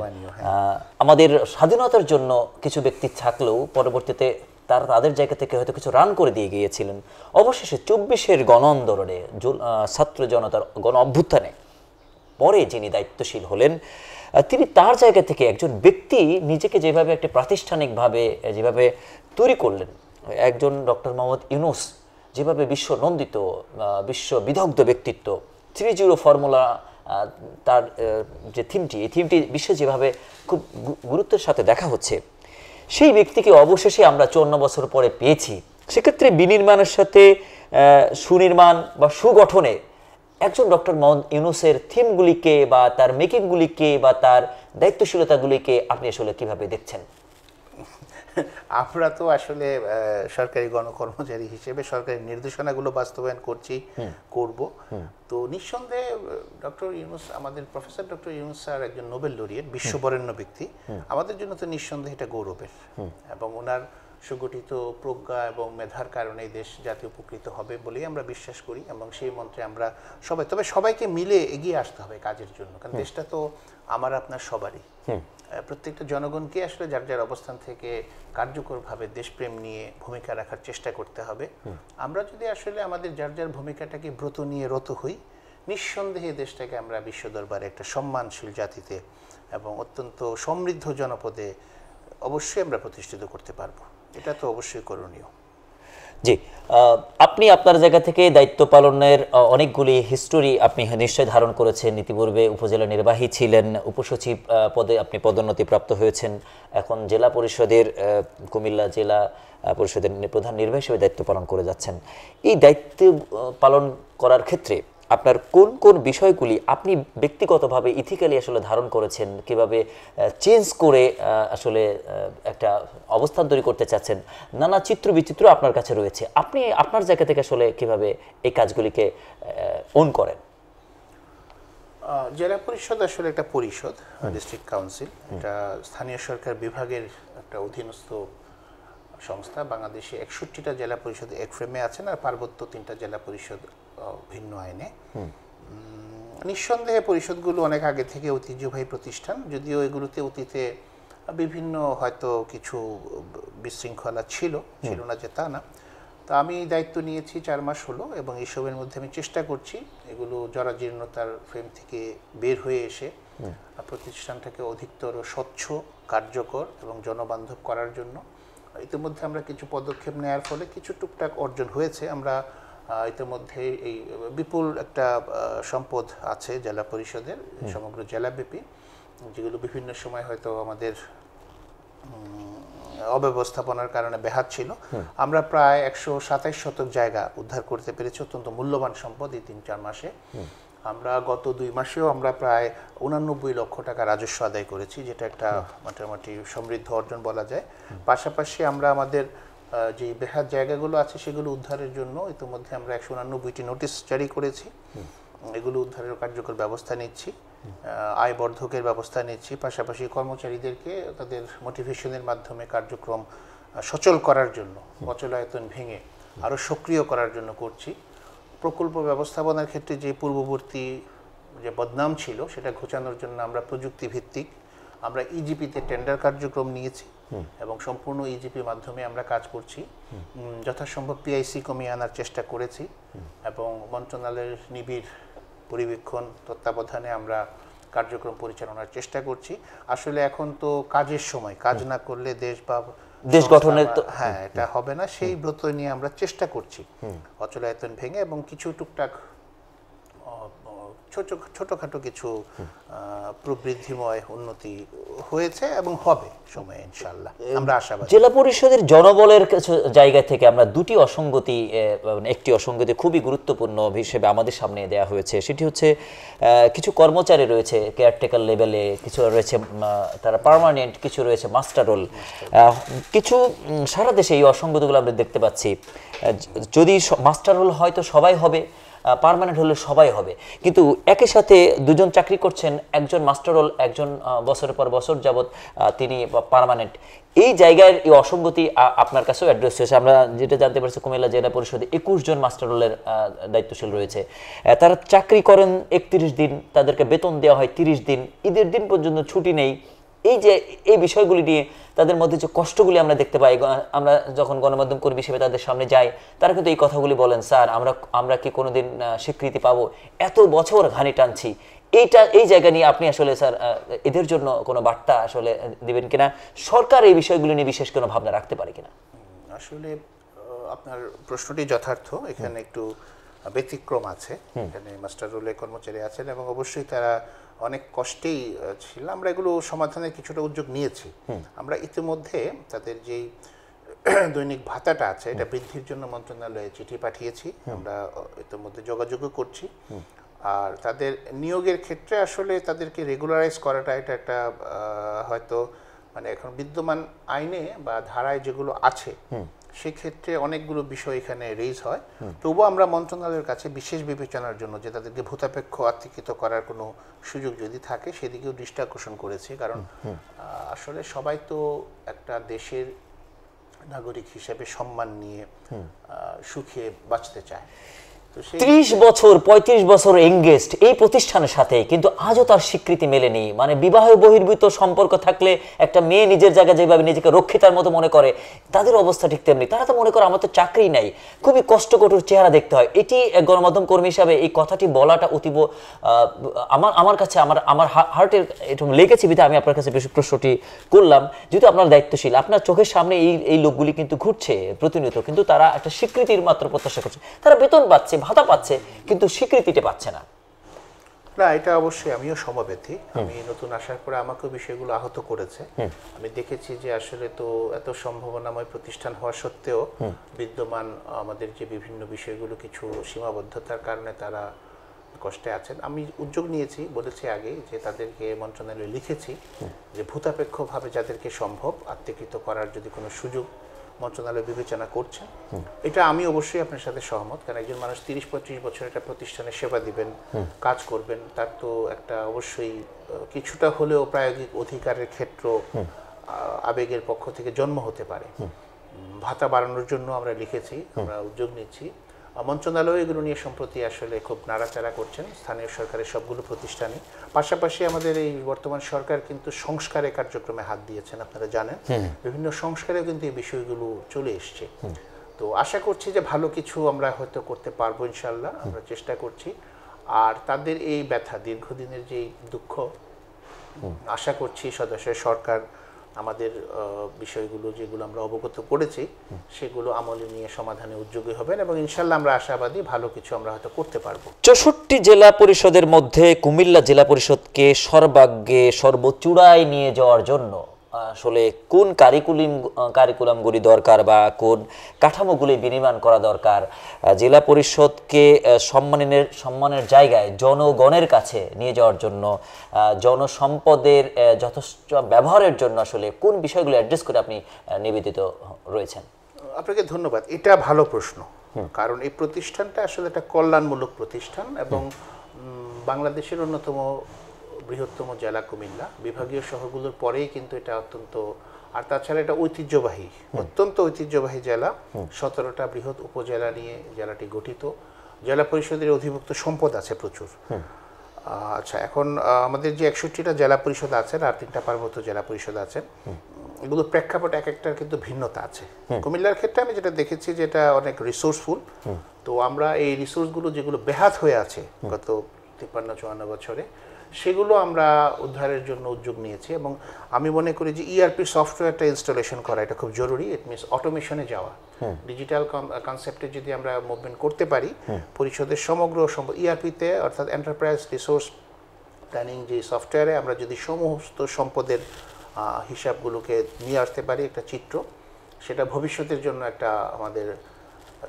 আমাদের স্বাধীনতার জন্য কিছু ব্যক্তি থাকলেও পরবর্তীতে তাদের জায়গা থেকে হয়তো কিছু রান করে দিয়ে গিয়েছিলেন। অবশেষে 24-এর গণ আন্দোলনে ছাত্র জনতার গণ অভ্যুত্থানে পরে যিনি দায়িত্বশীল হলেন, তিনি তার জায়গা থেকে একজন ব্যক্তি নিজেকে যেভাবে একটা প্রাতিষ্ঠানিকভাবে যেভাবে তৈরি করলেন, একজন ডক্টর মোহাম্মদ ইউনূস যেভাবে বিশ্ব নন্দিত, বিশ্ব বিদগ্ধ ব্যক্তিত্ব, 3-0 ফর্মুলা তার যে থিমটি, এই থিমটি বিশ্বে যেভাবে খুব গুরুত্বের সাথে দেখা হচ্ছে, সেই ব্যক্তিকে অবশেষে আমরা 54 বছর পরে পেয়েছি। সেক্ষেত্রে বিনির্মাণের সাথে সুনির্মাণ বা সুগঠনে একজন ডক্টর মোহাম্মদ ইউনূসের থিমগুলিকে বা তার মেকিংগুলিকে বা তার দায়িত্বশীলতাগুলিকে আপনি আসলে কিভাবে দেখছেন? আমরা তো আসলে সরকারি গণকর্মচারী হিসেবে সরকারি নির্দেশনাগুলো বাস্তবায়ন করব। তো নিঃসন্দেহে ডক্টর ইউনূস, আমাদের প্রফেসর ডক্টর ইউনূস স্যার একজন নোবেল লরিয়েট, বিশ্ববরেণ্য ব্যক্তি। আমাদের জন্য তো নিঃসন্দেহে এটা গৌরবের, এবং ওনার সুগঠিত প্রজ্ঞা এবং মেধার কারণে দেশ জাতি উপকৃত হবে বলেই আমরা বিশ্বাস করি এবং সেই মন্ত্রে আমরা সবাইকে মিলে এগিয়ে আসতে হবে কাজের জন্য, কারণ দেশটা তো আমার আপনার সবারই। প্রত্যেকটা জনগণকে আসলে যার যার অবস্থান থেকে কার্যকরভাবে দেশপ্রেম নিয়ে ভূমিকা রাখার চেষ্টা করতে হবে। আমরা যদি আসলে আমাদের যার যার ভূমিকাটাকে ব্রত নিয়ে রত হই, নিঃসন্দেহে দেশটাকে আমরা বিশ্ব দরবারে একটা সম্মানশীল জাতিতে এবং অত্যন্ত সমৃদ্ধ জনপদে অবশ্যই আমরা প্রতিষ্ঠিত করতে পারবো। এটা তো অবশ্যই করণীয়। জি, আপনি আপনার জায়গা থেকে দায়িত্ব পালনের অনেকগুলি হিস্টোরি আপনি নিশ্চয় ধারণ করেছেন। ইতিপূর্বে উপজেলা নির্বাহী ছিলেন, উপসচিব পদে আপনি পদোন্নতি প্রাপ্ত হয়েছেন, এখন জেলা পরিষদের কুমিল্লা জেলা পরিষদের প্রধান নির্বাহী হিসেবে দায়িত্ব পালন করে যাচ্ছেন। এই দায়িত্ব পালন করার ক্ষেত্রে আপনার কোন কোন বিষয়গুলি আপনি ব্যক্তিগতভাবে ইথিক্যালি আসলে ধারণ করেছেন, কিভাবে চেঞ্জ করে আসলে একটা অবস্থান তৈরি করতে চাচ্ছেন? নানা চিত্র বিচিত্র আপনার কাছে রয়েছে, আপনি আপনার জায়গা থেকে আসলে কিভাবে এই কাজগুলিকে ওন করেন? জেলা পরিষদ আসলে একটা পরিষদ, ডিস্ট্রিক্ট কাউন্সিল, এটা স্থানীয় সরকার বিভাগের একটা অধীনস্থ সংস্থা। বাংলাদেশে 61টা জেলা পরিষদ এক ফ্রেমে আছেন, আর পার্বত্য 3টা জেলা পরিষদ ভিন্ন আইনে। নিঃসন্দেহে পরিষদগুলো অনেক আগে থেকে ঐতিহ্যবাহী প্রতিষ্ঠান, যদিও এগুলোতে অতীতে বিভিন্ন হয়তো কিছু বিশৃঙ্খলা ছিল না যে তা না। তো আমি দায়িত্ব নিয়েছি 4 মাস হলো, এবং এইসবের মধ্যে আমি চেষ্টা করছি এগুলো জরাজীর্ণতার ফ্রেম থেকে বের হয়ে এসে প্রতিষ্ঠানটাকে অধিকতর স্বচ্ছ, কার্যকর এবং জনবান্ধব করার জন্য। ইতিমধ্যে আমরা কিছু পদক্ষেপ নেওয়ার ফলে কিছু টুকটাক অর্জন হয়েছে। আমরা ইতিমধ্যে এই বিপুল একটা সম্পদ আছে জেলা পরিষদের সমগ্র জেলাব্যাপী, যেগুলো বিভিন্ন সময় হয়তো আমাদের অব্যবস্থাপনার কারণে ব্যাহত ছিল। আমরা প্রায় 127 শতক জায়গা উদ্ধার করতে পেরেছি, অত্যন্ত মূল্যবান সম্পদ এই 3-4 মাসে। আমরা গত 2 মাসেও আমরা প্রায় 89 লক্ষ টাকা রাজস্ব আদায় করেছি, যেটা একটা মোটামুটি সমৃদ্ধ অর্জন বলা যায়। পাশাপাশি আমরা আমাদের যে বেহাত জায়গাগুলো আছে সেগুলো উদ্ধারের জন্য ইতিমধ্যে আমরা 189টি নোটিশ জারি করেছি। এগুলো উদ্ধারের কার্যকর ব্যবস্থা নিচ্ছি, আয় বর্ধকের ব্যবস্থা নিচ্ছি, পাশাপাশি কর্মচারীদেরকে তাদের মোটিভেশনের মাধ্যমে কার্যক্রম সচল করার জন্য, অচলায়তন ভেঙে আরও সক্রিয় করার জন্য করছি। প্রকল্প ব্যবস্থাপনার ক্ষেত্রে যে পূর্ববর্তী যে বদনাম ছিল সেটা ঘোচানোর জন্য আমরা প্রযুক্তি ভিত্তিক আমরা ইজিপিতে টেন্ডার কার্যক্রম নিয়েছি এবং সম্পূর্ণ ইজিপির মাধ্যমে আমরা কাজ করছি। যথাসম্ভব পিআইসি কমিয়ে আনার চেষ্টা করেছি এবং মন্ত্রণালয়ের নিবিড় পরিবীক্ষণ তত্ত্বাবধানে আমরা কার্যক্রম পরিচালনার চেষ্টা করছি। আসলে এখন তো কাজের সময়, কাজ না করলে দেশ গঠনের হ্যাঁ এটা হবে না, সেই ব্রত নিয়ে আমরা চেষ্টা করছি অচলায়তন ভেঙে এবং কিছু টুকটাক ছোটখাটো কিছু প্রবৃদ্ধিময় উন্নতি হয়েছে এবং হবে সময়ে ইনশাআল্লাহ, আমরা আশাবাদী। জেলা পরিষদের জনবলের কিছু জায়গা থেকে আমরা দুটি অসঙ্গতি, একটি অসঙ্গতি খুবই গুরুত্বপূর্ণ হিসেবে আমাদের সামনে দেওয়া হয়েছে, সেটি হচ্ছে কিছু কর্মচারী রয়েছে কেয়ারটেকার লেভেলে, কিছু রয়েছে তারা পার্মানেন্ট, কিছু রয়েছে মাস্টার রোল, কিছু সারা দেশে এই অসঙ্গতিগুলো আমরা দেখতে পাচ্ছি। যদি মাস্টার রোল হয়তো সবাই হবে, পার্মানেন্ট হলে সবাই হবে, কিন্তু একই সাথে দুজন চাকরি করছেন, একজন মাস্টার রোল, একজন বছরের পর বছর যাবৎ তিনি পার্মানেন্ট। এই জায়গায় এই অসঙ্গতি আপনার কাছেও অ্যাড্রেস হয়েছে। আমরা যেটা জানতে পারছি কুমিল্লা জেলা পরিষদে 21 জন মাস্টার রোলের দায়িত্বশীল রয়েছে। তারা চাকরি করেন 31 দিন, তাদেরকে বেতন দেওয়া হয় 30 দিন, ঈদের দিন পর্যন্ত ছুটি নেই। এই যে এই বিষয়গুলি নিয়ে তাদের মধ্যে যে কষ্টগুলি আমরা দেখতে পাই, আমরা যখন গণমাধ্যম কর্মী হিসেবে তাদের সামনে যাই, তারা কিন্তু এই কথাগুলি বলেন, স্যার আমরা কি কোনোদিন স্বীকৃতি পাবো, এত বছর ঘানি টানছি। এই জায়গা নিয়ে আপনি আসলে স্যার এদের জন্য কোনো বার্তা আসলে দিবেন কিনা, সরকার এই বিষয়গুলি নিয়ে বিশেষ কোনো ভাবনা রাখতে পারে কিনা? আসলে আপনার প্রশ্নটি যথার্থ, এখানে একটু ব্যতিক্রম আছে। এখানে মাস্টার রোলে কর্মচারী আছেন এবং অবশ্যই তারা অনেক কষ্টেই ছিল। আমরা এগুলো সমাধানের কিছুটা উদ্যোগ নিয়েছি। আমরা ইতিমধ্যে তাদের যেই দৈনিক ভাতাটা আছে এটা বৃদ্ধির জন্য মন্ত্রণালয়ে চিঠি পাঠিয়েছি, আমরা ইতিমধ্যে যোগাযোগও করছি। আর তাদের নিয়োগের ক্ষেত্রে আসলে তাদেরকে রেগুলারাইজ করাটা এটা একটা হয়তো মানে এখন বিদ্যমান আইনে বা ধারায় যেগুলো আছে সেক্ষেত্রে অনেকগুলো বিষয় এখানে রেইজ হয়। তবুও আমরা মন্ত্রণালয়ের কাছে বিশেষ বিবেচনার জন্য যে তাদেরকে ভূতাপেক্ষ আত্মীকৃত করার কোনো সুযোগ যদি থাকে সেদিকেও দৃষ্টি আকর্ষণ করেছি। কারণ আসলে সবাই তো একটা দেশের নাগরিক হিসেবে সম্মান নিয়ে সুখে বাঁচতে চায়। 30 বছর 35 বছর এঙ্গেজড এই প্রতিষ্ঠানের সাথে, কিন্তু আজও তার স্বীকৃতি মেলেনি। মানে বিবাহ বহির্ভূত সম্পর্ক থাকলে একটা মেয়ে নিজের জায়গায় যেভাবে নিজেকে রক্ষিতার মতো মনে করে, তাদের অবস্থা ঠিক তেমনি। তারা তো মনে করে আমার তো চাকরি নাই, খুবই কষ্টকঠোর চেহারা দেখতে হয়। এটি গণমাধ্যম কর্মী হিসাবে এই কথাটি বলাটা অতীব আমার কাছে আমার হার্টের একটু লেগেছে, বিধে আমি আপনার কাছে বেশি প্রশ্নটি করলাম। যেহেতু আপনার দায়িত্বশীল, আপনার চোখের সামনে এই লোকগুলি কিন্তু ঘুরছে প্রতিনিয়ত, কিন্তু তারা একটা স্বীকৃতির মাত্র প্রত্যাশা করছে। তারা বেতন পাচ্ছে, ভাতা পাচ্ছে, কিন্তু স্বীকৃতিটা পাচ্ছে না। না, এটা অবশ্যই আমিও সমবেতী। আমি নতুন আসার পরে আমাকেও বিষয়গুলো আহত করেছে। আমি দেখেছি যে আসলে তো এত সম্ভাবনাময় প্রতিষ্ঠান হওয়া সত্ত্বেও বিদ্যমান আমাদের যে বিভিন্ন বিষয়গুলো কিছু সীমাবদ্ধতার কারণে তারা কষ্টে আছেন। আমি উদ্যোগ নিয়েছি, বলেছি আগে যে তাদেরকে মন্ত্রণালয়ে লিখেছি যে ভূতাপেক্ষভাবে যাদেরকে সম্ভব আত্মীকৃত করার যদি কোনো সুযোগ মন্ত্রণালয় বিবেচনা করছেন। এটা আমি অবশ্যই আপনার সাথে সহমত, কারণ একজন মানুষ 30-35 বছর একটা প্রতিষ্ঠানে সেবা দিবেন, কাজ করবেন, তার তো একটা অবশ্যই কিছুটা হলেও প্রায়োগিক অধিকারের ক্ষেত্র আবেগের পক্ষ থেকে জন্ম হতে পারে। ভাতা বাড়ানোর জন্য আমরা লিখেছি, আমরা উদ্যোগ নিচ্ছি। মন্ত্রণালয় এগুলো নিয়ে সম্প্রতি আসলে খুব নাড়াচাড়া করছেন, স্থানীয় সরকারের সবগুলো প্রতিষ্ঠানে। পাশাপাশি আমাদের এই বর্তমান সরকার কিন্তু সংস্কারের কার্যক্রমে হাত দিয়েছেন, আপনারা জানেন। বিভিন্ন সংস্কারেও কিন্তু এই বিষয়গুলো চলে এসছে। তো আশা করছি যে ভালো কিছু আমরা হয়তো করতে পারবো ইনশাল্লাহ, আমরা চেষ্টা করছি। আর তাদের এই ব্যথা, দীর্ঘদিনের যে দুঃখ, আশা করছি সরকার আমাদের বিষয়গুলো যেগুলো আমরা অবগত করেছি সেগুলো আমলে নিয়ে সমাধানে উদ্যোগী হবেন এবং ইনশাল্লাহ আমরা আশাবাদী ভালো কিছু আমরা হয়তো করতে পারবো। 64 জেলা পরিষদের মধ্যে কুমিল্লা জেলা পরিষদকে সর্বাগ্রে সর্বোচ্চূড়ায় নিয়ে যাওয়ার জন্য আসলে কোন কারিকুলামগুলি দরকার বা কোন কাঠামোগুলি বিনির্মাণ করা দরকার, জেলা পরিষদকে সম্মানের জায়গায় জনগণের কাছে নিয়ে যাওয়ার জন্য, জনসম্পদের যথেষ্ট ব্যবহারের জন্য আসলে কোন বিষয়গুলো অ্যাড্রেস করে আপনি নিবেদিত রয়েছেন? আপনাকে ধন্যবাদ, এটা ভালো প্রশ্ন। কারণ এই প্রতিষ্ঠানটা আসলে একটা কল্যাণমূলক প্রতিষ্ঠান এবং বাংলাদেশের অন্যতম বৃহত্তম জেলা কুমিল্লা, বিভাগীয় শহরগুলোর পরেই কিন্তু এটা অত্যন্ত, আর তাছাড়া এটা ঐতিহ্যবাহী, অত্যন্ত ঐতিহ্যবাহী জেলা। 17টা বৃহৎ উপজেলা নিয়ে জেলাটি গঠিত। জেলা পরিষদের অধিভুক্ত সম্পদ আছে প্রচুর। আচ্ছা, এখন আমাদের যে 61টা জেলা পরিষদ আছেন আর 3টা পার্বত্য জেলা পরিষদ আছেন, এগুলো প্রেক্ষাপট এক একটার কিন্তু ভিন্নতা আছে। কুমিল্লার ক্ষেত্রে আমি যেটা দেখেছি যেটা অনেক রিসোর্সফুল। তো আমরা এই রিসোর্সগুলো যেগুলো বেহাত হয়ে আছে গত 53-54 বছরে, সেগুলো আমরা উদ্ধারের জন্য উদ্যোগ নিয়েছি এবং আমি মনে করি যে ইআরপি সফটওয়্যারটা ইনস্টলেশন করা এটা খুব জরুরি। ইট মিনস অটোমেশনে যাওয়া, ডিজিটাল কনসেপ্টে যদি আমরা মুভমেন্ট করতে পারি পরিষদের সমগ্র ইআরপিতে অর্থাৎ এন্টারপ্রাইজ রিসোর্স প্ল্যানিং যে সফটওয়্যারে আমরা যদি সমস্ত সম্পদের হিসাবগুলোকে নিয়ে আসতে পারি একটা চিত্র, সেটা ভবিষ্যতের জন্য একটা আমাদের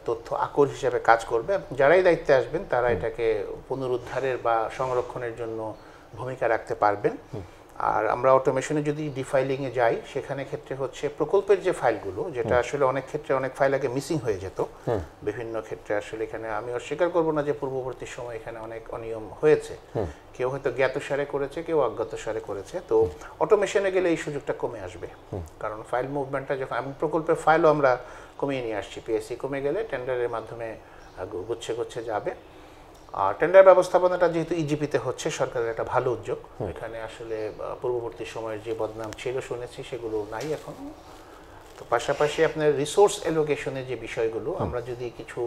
তথ্য আকর হিসাবে কাজ করবে এবং যারাই দায়িত্বে আসবেন তারা এটাকে পুনরুদ্ধারের বা সংরক্ষণের জন্য ভূমিকা রাখতে পারবেন। আর আমরা অটোমেশনে যদি ডিফাইলিংয়ে যাই, সেখানে ক্ষেত্রে হচ্ছে প্রকল্পের যে ফাইলগুলো, যেটা আসলে অনেক ক্ষেত্রে অনেক ফাইল আগে মিসিং হয়ে যেত বিভিন্ন ক্ষেত্রে, আসলে এখানে আমি অস্বীকার করবো না যে পূর্ববর্তী সময় এখানে অনেক অনিয়ম হয়েছে, কেউ হয়তো জ্ঞাতসারে করেছে, কেউ অজ্ঞাতসারে করেছে। তো অটোমেশনে গেলে এই সুযোগটা কমে আসবে, কারণ ফাইল মুভমেন্টটা যখন আমি প্রকল্পের ফাইলও আমরা কমিয়ে নিয়ে আসছি, পিএসসি কমে গেলে টেন্ডারের মাধ্যমে গুচ্ছে গুচ্ছে যাবে। আর টেন্ডার ব্যবস্থাপনাটা যেহেতু ইজিপিতে হচ্ছে, সরকারের একটা ভালো উদ্যোগ। এখানে আসলে পূর্ববর্তী সময়ের যে বদনাম ছিল শুনেছি সেগুলো নাই এখন। তো পাশাপাশি আপনার রিসোর্স অ্যালোকেশনের যে বিষয়গুলো, আমরা যদি কিছু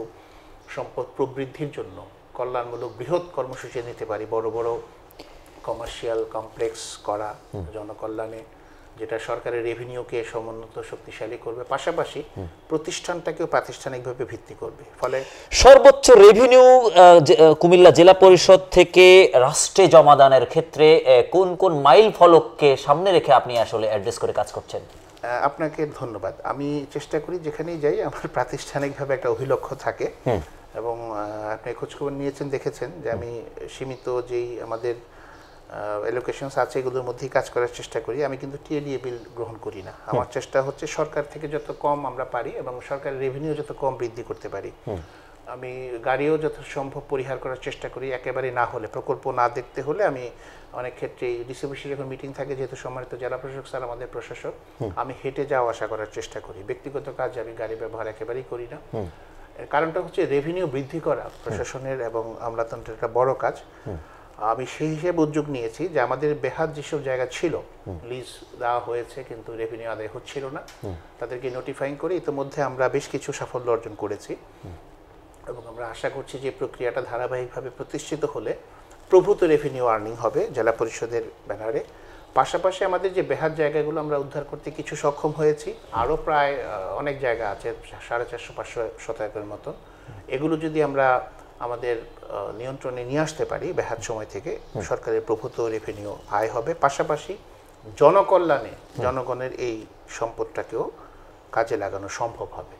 সম্পদ প্রবৃদ্ধির জন্য কল্যাণমূলক বৃহৎ কর্মসূচি নিতে পারি, বড় বড় কমার্শিয়াল কমপ্লেক্স করা জনকল্যাণে, যেটা সরকারের রেভিনিউকে সমুন্নত শক্তিশালী করবে, পাশাপাশি প্রতিষ্ঠানটাকেও প্রাতিষ্ঠানিকভাবে ভিত্তি করবে, ফলে সর্বোচ্চ রেভিনিউ কুমিল্লা জেলা পরিষদ থেকে রাষ্ট্রে জমাদানের ক্ষেত্রে কোন কোন মাইল ফলককে সামনে রেখে আপনি আসলে অ্যাড্রেস করে কাজ করছেন? আপনাকে ধন্যবাদ। আমি চেষ্টা করি যেখানেই যাই আমার প্রাতিষ্ঠানিকভাবে একটা অভিলক্ষ্য থাকে এবং আপনি খোঁজখবর নিয়েছেন, দেখেছেন যে আমি সীমিত যেই আমাদের অ্যালোকেশনস আছে এগুলোর মধ্যেই কাজ করার চেষ্টা করি। আমি কিন্তু টিএডিএ বিল গ্রহণ করি না। আমার চেষ্টা হচ্ছে সরকার থেকে যত কম আমরা পারি এবং সরকারের রেভিনিউ যত কম বৃদ্ধি করতে পারি। আমি গাড়িও যত সম্ভব পরিহার করার চেষ্টা করি, একেবারে না হলে প্রকল্প না দেখতে হলে আমি অনেক ক্ষেত্রে ডিসিবিসি যখন মিটিং থাকে, যেহেতু সম্মানিত জেলা প্রশাসক স্যার আমাদের প্রশাসক, আমি হেঁটে যাওয়া আসা করার চেষ্টা করি। ব্যক্তিগত কাজ আমি গাড়ি ব্যবহার একেবারেই করি না। এর কারণটা হচ্ছে রেভিনিউ বৃদ্ধি করা প্রশাসনের এবং আমলাতন্ত্রের একটা বড় কাজ। আমি সেই হিসেবে উদ্যোগ নিয়েছি যে আমাদের বেহাত যেসব জায়গা ছিল, লিজ দেওয়া হয়েছে কিন্তু রেভিনিউ আদায় হচ্ছিল না, তাদেরকে নোটিফাইং করে ইতিমধ্যে আমরা বেশ কিছু সাফল্য অর্জন করেছি এবং আমরা আশা করছি যে প্রক্রিয়াটা ধারাবাহিকভাবে প্রতিষ্ঠিত হলে প্রভূত রেভিনিউ আর্নিং হবে জেলা পরিষদের ব্যানারে। পাশাপাশি আমাদের যে বেহাত জায়গাগুলো আমরা উদ্ধার করতে কিছু সক্ষম হয়েছি, আরও প্রায় অনেক জায়গা আছে 450-500 একরের মতো। এগুলো যদি আমরা আমাদের নিয়ন্ত্রণে নিয়ে আসতে পারি বেহাত সময় থেকে, সরকারের প্রভূত রেভিনিউ আয় হবে, পাশাপাশি জনকল্যাণে জনগণের এই সম্পদটাকেও কাজে লাগানো সম্ভব হবে।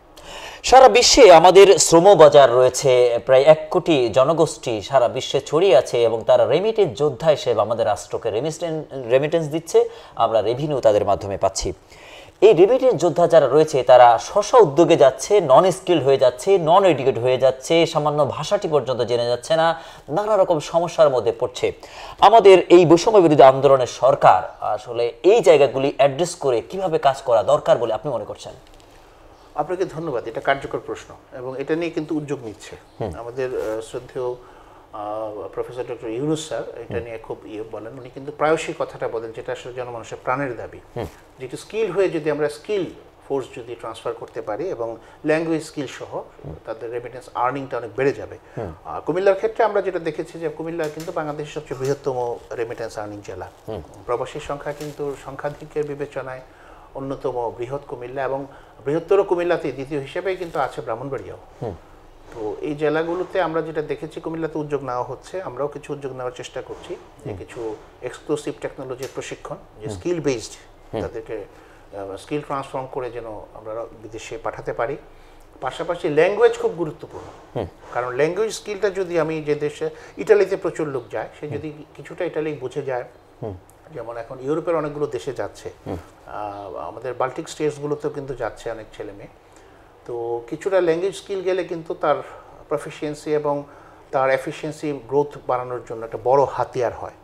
সারা বিশ্বে আমাদের শ্রম বাজার রয়েছে, প্রায় 1 কোটি জনগোষ্ঠী সারা বিশ্বে ছড়িয়ে আছে এবং তারা রেমিটেন্স যোদ্ধা হিসেবে আমাদের রাষ্ট্রকে রেমিটেন্স দিচ্ছে, আমরা রেভিনিউ তাদের মাধ্যমে পাচ্ছি। এই রেমিটেন্স যোদ্ধা যারা রয়েছে তারা স্ব উদ্যোগে যাচ্ছে, নন স্কিল হয়ে যাচ্ছে, নন এডুকেট হয়ে যাচ্ছে, সামান্য ভাষাটি পর্যন্ত জেনে যাচ্ছে না, নানা রকম সমস্যার মধ্যে পড়ছে। আমাদের এই বৈষম্য বিরোধী আন্দোলনের সরকার আসলে এই জায়গাগুলি অ্যাড্রেস করে কিভাবে কাজ করা দরকার বলে আপনি মনে করছেন? আপনাকে ধন্যবাদ, এটা কার্যকর প্রশ্ন এবং এটা নিয়ে কিন্তু উদ্যোগ নিচ্ছে আমাদের শ্রদ্ধেয় প্রফেসর ডক্টর ইউনুস স্যার। এটা নিয়ে খুব বলেন, উনি কিন্তু প্রায়শই কথাটা বলেন, যেটা আসলে জনমানুষের প্রাণের দাবি, যেটু স্কিল হয়ে যদি আমরা স্কিল ফোর্স যদি ট্রান্সফার করতে পারি এবং ল্যাঙ্গুয়েজ স্কিল সহ, তাদের রেমিটেন্স আর্নিংটা অনেক বেড়ে যাবে। কুমিল্লার ক্ষেত্রে আমরা যেটা দেখেছি যে কুমিল্লা কিন্তু বাংলাদেশের সবচেয়ে বৃহত্তম রেমিটেন্স আর্নিং জেলা। প্রবাসীর সংখ্যা কিন্তু সংখ্যাধিক্যের বিবেচনায় অন্যতম বৃহৎ কুমিল্লা এবং বৃহত্তর কুমিল্লাতে দ্বিতীয় হিসেবেই কিন্তু আছে ব্রাহ্মণবাড়িয়াও। তো এই জেলাগুলোতে আমরা যেটা দেখেছি কুমিল্লাতে উদ্যোগ নেওয়া হচ্ছে, আমরাও কিছু উদ্যোগ নেওয়ার চেষ্টা করছি, যে কিছু এক্সক্লুসিভ টেকনোলজির প্রশিক্ষণ, যে স্কিল বেসড, তাদেরকে স্কিল ট্রান্সফর্ম করে যেন আমরা বিদেশে পাঠাতে পারি। পাশাপাশি ল্যাঙ্গুয়েজ খুব গুরুত্বপূর্ণ, কারণ ল্যাঙ্গুয়েজ স্কিলটা যদি আমি যে দেশে ইটালিতে প্রচুর লোক যায়, সে যদি কিছুটা ইটালি বুঝে যায়, যেমন এখন ইউরোপের অনেকগুলো দেশে যাচ্ছে, আমাদের বাল্টিক স্টেটসগুলোতেও কিন্তু যাচ্ছে অনেক ছেলে মেয়ে, তো কিছুটা ল্যাঙ্গুয়েজ স্কিল গেলে কিন্তু তার প্রফিসিয়েন্সি এবং তার এফিসিয়েন্সি গ্রোথ বাড়ানোর জন্য একটা বড় হাতিয়ার হয়।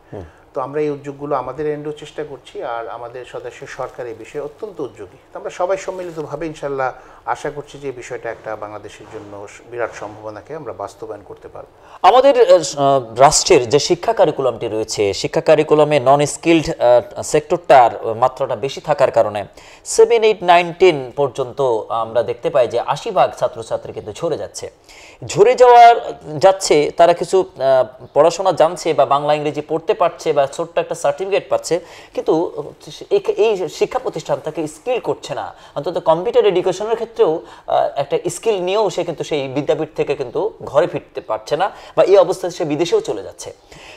তো আমরা এই উদ্যোগগুলো আমাদের এন্ডেও চেষ্টা করছি, আর আমাদের সদস্য সরকার এই বিষয়ে অত্যন্ত উদ্যোগী। তো আমরা সবাই সম্মিলিতভাবে ইনশাল্লাহ আশা করছি যে এই বিষয়টা একটা বাংলাদেশের জন্য বিরাট সম্ভাবনাকে আমরা বাস্তবায়ন করতে পারব। আমাদের রাষ্ট্রের যে শিক্ষা কারিকুলামটি রয়েছে, শিক্ষা কারিকুলামে নন স্কিলড সেক্টরটার মাত্রাটা বেশি থাকার কারণে 7, 8, 9, 10 পর্যন্ত আমরা দেখতে পাই যে 80% ছাত্রছাত্রী কিন্তু ঝরে যাচ্ছে, তারা কিছু পড়াশোনা জানছে বা বাংলা ইংরেজি পড়তে পারছে বা বা ছোট্ট একটা সার্টিফিকেট পাচ্ছে, কিন্তু এই শিক্ষা প্রতিষ্ঠান তাকে স্কিল করছে না। অন্তত কম্পিউটার এডুকেশনের ক্ষেত্রেও একটা স্কিল নিয়েও সে কিন্তু সেই বিদ্যাপীঠ থেকে কিন্তু ঘরে ফিরতে পারছে না, বা এই অবস্থায় সে বিদেশেও চলে যাচ্ছে।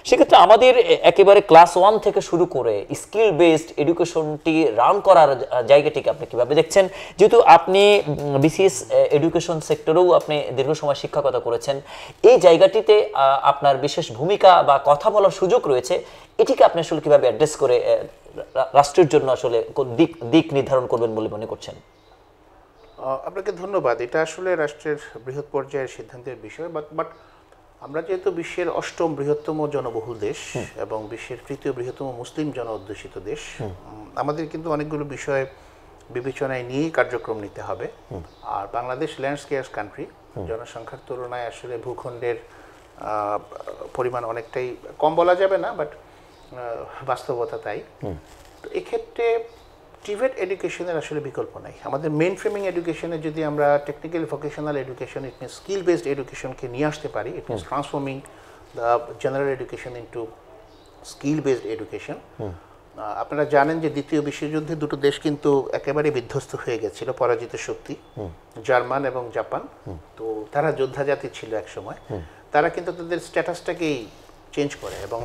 সেক্ষেত্রে আমাদের একেবারে ক্লাস 1 থেকে শুরু করে স্কিল বেসড এডুকেশনটি রান করার জায়গাটিকে আপনি কিভাবে দেখছেন? যেহেতু আপনি বিসিএস এডুকেশন সেক্টরেও আপনি দীর্ঘ সময় শিক্ষকতা করেছেন, এই জায়গাটিতে আপনার বিশেষ ভূমিকা বা কথা বলার সুযোগ রয়েছে, এটিকে আপনি আসলে কিভাবে অ্যাড্রেস করে রাষ্ট্রের জন্য আসলে দিক নির্ধারণ করবেন বলে মনে করছেন? আপনাকে ধন্যবাদ। এটা আসলে রাষ্ট্রের বৃহৎ পর্যায়ের সিদ্ধান্তের বিষয়, বাট আমরা যেহেতু বিশ্বের 8ম বৃহত্তম জনবহুল দেশ এবং বিশ্বের 3য় বৃহত্তম মুসলিম জন অধ্যুষিত দেশ, আমাদের কিন্তু অনেকগুলো বিষয় বিবেচনায় নিয়েই কার্যক্রম নিতে হবে। আর বাংলাদেশ ল্যান্ডস্কেয়ার্স কান্ট্রি, জনসংখ্যার তুলনায় আসলে ভূখণ্ডের পরিমাণ অনেকটাই কম বলা যাবে না, বাট বাস্তবতা তাই। তো এক্ষেত্রে টিভেট এডুকেশনের আসলে বিকল্প নাই। আমাদের মেইন ফ্রেমিং এডুকেশনে যদি আমরা technical vocational education, it means skill based এডুকেশনকে নিয়ে আসতে পারি, it means transforming the general education into skill based education. আপনারা জানেন যে দ্বিতীয় বিশ্বযুদ্ধে দুটো দেশ কিন্তু একেবারে বিধ্বস্ত হয়ে গেছিল, পরাজিত শক্তি, জার্মান এবং জাপান। তো তারা যোদ্ধা জাতি ছিল এক সময়। তারা কিন্তু তাদের স্ট্যাটাসটাকেই চেঞ্জ করে, এবং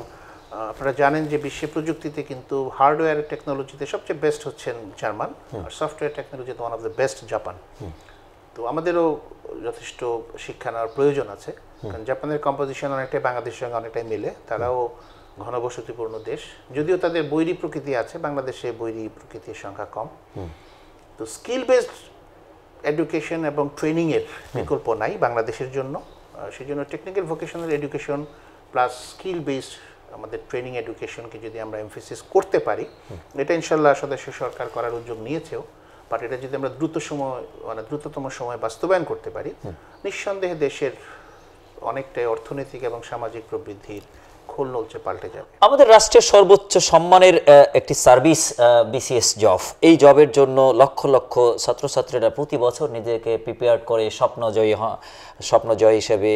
আপনারা জানেন যে বিশ্ব প্রযুক্তিতে কিন্তু হার্ডওয়্যার টেকনোলজিতে সবচেয়ে বেস্ট হচ্ছেন জার্মান, আর সফটওয়্যার টেকনোলজিতে one of the best Japan. তো আমাদেরও যথেষ্ট শিক্ষা নেওয়ার প্রয়োজন আছে, কারণ জাপানের কম্পোজিশন অনেকটাই বাংলাদেশের সঙ্গে অনেকটাই মিলে। তারাও ঘনবসতিপূর্ণ দেশ, যদিও তাদের বৈরী প্রকৃতি আছে, বাংলাদেশে বৈরী প্রকৃতির সংখ্যা কম। তো স্কিল বেসড এডুকেশন এবং ট্রেনিংয়ের বিকল্প নাই বাংলাদেশের জন্য। সেই জন্য technical vocational education plus skill based আমাদের ট্রেনিং এডুকেশনকে যদি আমরা এমফেসিস করতে পারি, এটা ইনশাল্লাহ সদস্য সরকার করার উদ্যোগ নিয়েছেও, বাট এটা যদি আমরা দ্রুততম সময় বাস্তবায়ন করতে পারি, নিঃসন্দেহে দেশের অনেকটাই অর্থনৈতিক এবং সামাজিক প্রবৃদ্ধির খোল নলচে পাল্টে যাবে। আমাদের রাষ্ট্রের সর্বোচ্চ সম্মানের একটি সার্ভিস বিসিএস জব। এই জবের জন্য লক্ষ লক্ষ ছাত্রছাত্রীরা প্রতি বছর নিজেকে প্রিপেয়ার করে স্বপ্নজয়ী হিসেবে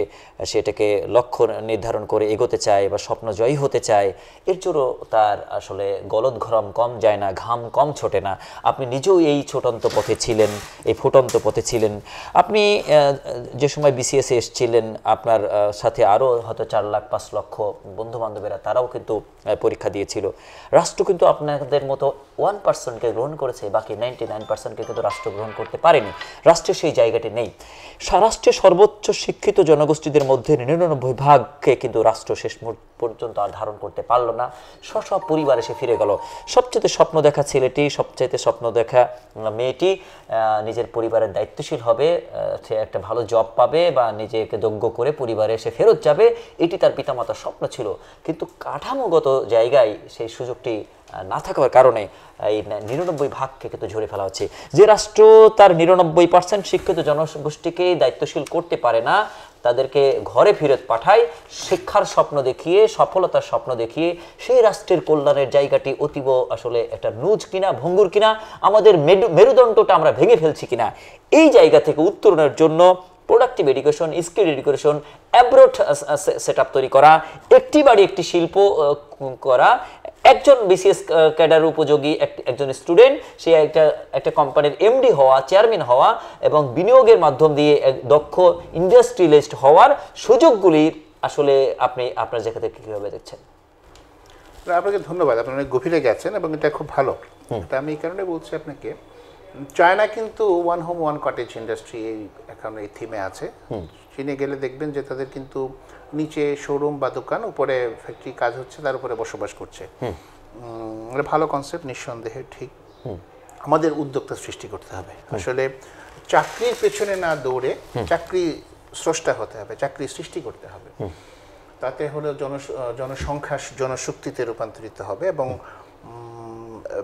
সেটাকে লক্ষ্য নির্ধারণ করে এগোতে চায় বা স্বপ্নজয়ী হতে চায়। এর জন্য তার আসলে গলদ ঘরম কম যায় না, ঘাম কম ছোটে না। আপনি নিজেও এই ছোটন্ত পথে ছিলেন, এই ফুটন্ত পথে ছিলেন। আপনি যে সময় বিসিএস এসেছিলেন, আপনার সাথে আরও হয়তো 4 লাখ 5 লক্ষ বন্ধু বান্ধবেরা তারাও কিন্তু পরীক্ষা দিয়েছিল। রাষ্ট্র কিন্তু আপনাদের মতো 1%কে গ্রহণ করেছে, বাকি 99%কে কিন্তু রাষ্ট্র গ্রহণ করতে পারেনি। রাষ্ট্রের সেই জায়গাটি নেই। রাষ্ট্রের সর্বোচ্চ শিক্ষিত জনগোষ্ঠীদের মধ্যে 99% কিন্তু রাষ্ট্র শেষ পর্যন্ত আর ধারণ করতে পারল না। সব পরিবার এসে ফিরে গেল। সবচেয়ে স্বপ্ন দেখা ছেলেটি, সবচেয়ে স্বপ্ন দেখা মেয়েটি নিজের পরিবারের দায়িত্বশীল হবে, সে একটা ভালো জব পাবে বা নিজেকে যোগ্য করে পরিবারে এসে ফেরত যাবে, এটি তার পিতামাতার স্বপ্ন ছিল। কিন্তু কাঠামোগত জায়গায় সেই সুযোগটি না থাকার কারণে এই 99%কে কিন্তু ঝরে ফেলা হচ্ছে। যে রাষ্ট্র তার 99% শিক্ষিত জনগোষ্ঠীকে দায়িত্বশীল করতে পারে না, তাদেরকে ঘরে ফেরত পাঠায় শিক্ষার স্বপ্ন দেখিয়ে, সফলতার স্বপ্ন দেখিয়ে, সেই রাষ্ট্রের কল্যাণের জায়গাটি অতীব আসলে একটা নুজ কিনা, ভঙ্গুর কিনা, আমাদের মেরুদণ্ডটা আমরা ভেঙে ফেলছি কিনা, এই জায়গা থেকে উত্তরণের জন্য productive education, skill education, abroad set up তৈরি করা, একটি বাড়ি একটি শিল্প করা, একজন বিসিএস ক্যাডার উপযোগী একজন স্টুডেন্ট সে একটা কোম্পানির এমডি হওয়া, চেয়ারম্যান হওয়া এবং বিনিয়োগের মাধ্যম দিয়ে দক্ষ ইন্ডাস্ট্রিয়ালিস্ট হওয়ার সুযোগগুলি আসলে আপনি আপনার জায়গা থেকে কীভাবে দেখছেন? আপনাকে ধন্যবাদ, আপনি অনেক গভীরে গেছেন এবং এটা খুব ভালো। এটা আমি এই কারণে বলছি আপনাকে, চায়না কিন্তু one home one cottage industry এখন এই থিমে আছে। চীনে গেলে দেখবেন যে তাদের কিন্তু নিচে শোরুম বা দোকান, উপরে ফ্যাক্টরি কাজ হচ্ছে, তার উপরে বসবাস করছে। এটা ভালো কনসেপ্ট, নিঃসন্দেহে ঠিক। আমাদের উদ্যোক্তা সৃষ্টি করতে হবে। আসলে চাকরির পেছনে না দৌড়ে চাকরি স্রষ্টা হতে হবে, চাকরি সৃষ্টি করতে হবে। তাতে হলো জনসংখ্যা জনশক্তিতে রূপান্তরিত হবে। এবং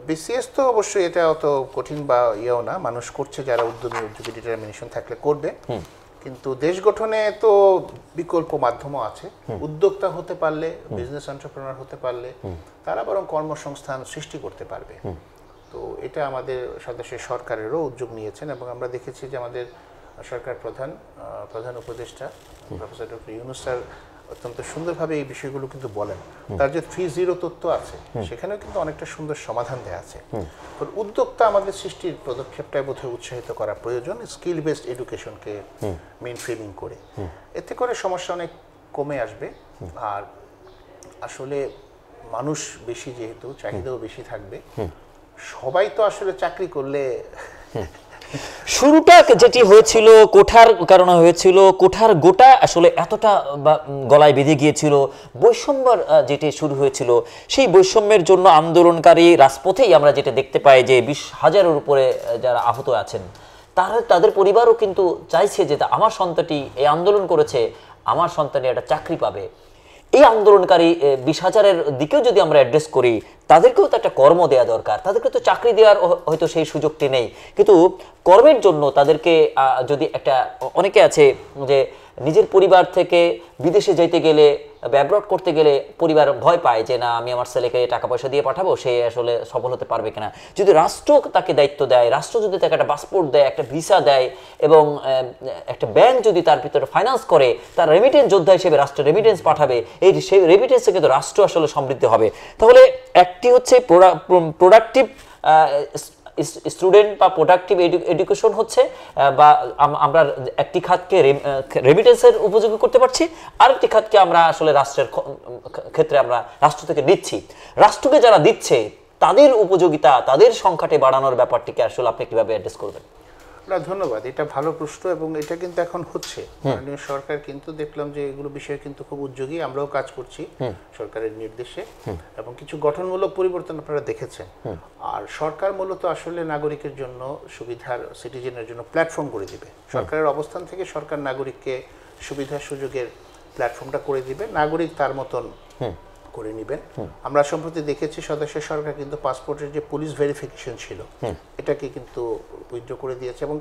বিসিএস তো অবশ্যই এটা অত কঠিন বা ইয়েও না, মানুষ করছে যারা উদ্যোগী ডিটারমিনেশন থাকলে করবে। কিন্তু দেশ গঠনে তো বিকল্প মাধ্যমও আছে। উদ্যোক্তা হতে পারলে, বিজনেস এন্টারপ্রেনার হতে পারলে তারা বরং কর্মসংস্থান সৃষ্টি করতে পারবে। তো এটা আমাদের সদস্য সরকারেরও উদ্যোগ নিয়েছেন এবং আমরা দেখেছি যে আমাদের সরকার প্রধান উপদেষ্টা প্রফেসর ডক্টর ইউনূস স্যার অত্যন্ত সুন্দরভাবে এই বিষয়গুলো কিন্তু বলেন। তার যে 3-0 তত্ত্ব আছে সেখানেও কিন্তু অনেকটা সুন্দর সমাধান দেওয়া আছে। তো উদ্যোক্তা আমাদের সৃষ্টির পদক্ষেপটাই বোধহয় উৎসাহিত করা প্রয়োজন, স্কিল বেসড এডুকেশনকে মেইন ফ্রেমিং করে। এতে করে সমস্যা অনেক কমে আসবে। আর আসলে মানুষ বেশি, যেহেতু চাহিদাও বেশি থাকবে, সবাই তো আসলে চাকরি করলে শুরুটা যেটি হয়েছিল কোঠার কারণে হয়েছিল, কোঠার গোটা আসলে এতটা গলায় বেঁধে গিয়েছিল, বৈষম্যর যেটি শুরু হয়েছিল, সেই বৈষম্যের জন্য আন্দোলনকারী রাজপথেই আমরা যেটা দেখতে পাই যে 20,000-এর উপরে যারা আহত আছেন, তাদের পরিবারও কিন্তু চাইছে যে আমার সন্তানটি এই আন্দোলন করেছে, আমার সন্তানই একটা চাকরি পাবে। এই আন্দোলনকারী 20,000-এর দিকেও যদি আমরা অ্যাড্রেস করি, তাদেরকেও তো একটা কর্ম দেওয়া দরকার, তাদেরকে তো চাকরি দেওয়ার হয়তো সেই সুযোগটি নেই, কিন্তু কর্মের জন্য তাদেরকে যদি একটা, অনেকে আছে যে নিজের পরিবার থেকে বিদেশে যেতে গেলে, অ্যাব্রড করতে গেলে পরিবার ভয় পায় যে না আমি আমার ছেলেকে টাকা পয়সা দিয়ে পাঠাবো, সে আসলে সফল হতে পারবে কিনা। যদি রাষ্ট্র তাকে দায়িত্ব দেয়, রাষ্ট্র যদি তাকে একটা পাসপোর্ট দেয়, একটা ভিসা দেয়, এবং একটা ব্যাংক যদি তার ভিতরে ফাইন্যান্স করে, তার রেমিটেন্স যোদ্ধা হিসেবে রাষ্ট্র রেমিটেন্স পাঠাবে, সেই রেমিটেন্সে কিন্তু রাষ্ট্র আসলে সমৃদ্ধ হবে। তাহলে একটি হচ্ছে প্রোডাক্টিভ স্টুডেন্ট বা প্রোডাক্টিভ এডুকেশন হচ্ছে, বা আমরা একটি খাতকে রেমিটেন্সের উপযোগী করতে পারছি, আরেকটি খাতকে আমরা আসলে রাষ্ট্রের ক্ষেত্রে আমরা রাষ্ট্র থেকে দিচ্ছি। রাষ্ট্রকে যারা দিচ্ছে তাদের উপযোগিতা, তাদের সংখ্যাটি বাড়ানোর ব্যাপারটিকে আসলে আপনি কিভাবে অ্যাড্রেস করবেন? না, ধন্যবাদ, এটা ভালো প্রশ্ন, এবং এটা কিন্তু এখন হচ্ছে। মাননীয় সরকার কিন্তু দেখলাম যে এগুলো বিষয়ে কিন্তু খুব উদ্যোগী, আমরাও কাজ করছি সরকারের নির্দেশে, এবং কিছু গঠনমূলক পরিবর্তন আপনারা দেখেছেন। আর সরকার মূলত আসলে নাগরিকের জন্য সুবিধার, সিটিজেনের জন্য প্ল্যাটফর্ম করে দিবে। সরকারের অবস্থান থেকে সরকার নাগরিককে সুবিধা সুযোগের প্ল্যাটফর্মটা করে দিবে, নাগরিক তার মতন করে নেবেন। আমরা সম্প্রতি দেখেছি সদস্য সরকার কিন্তু পাসপোর্টের যে পুলিশ ভেরিফিকেশন ছিল এটাকে কিন্তু উইথড্র করে দিয়েছে, এবং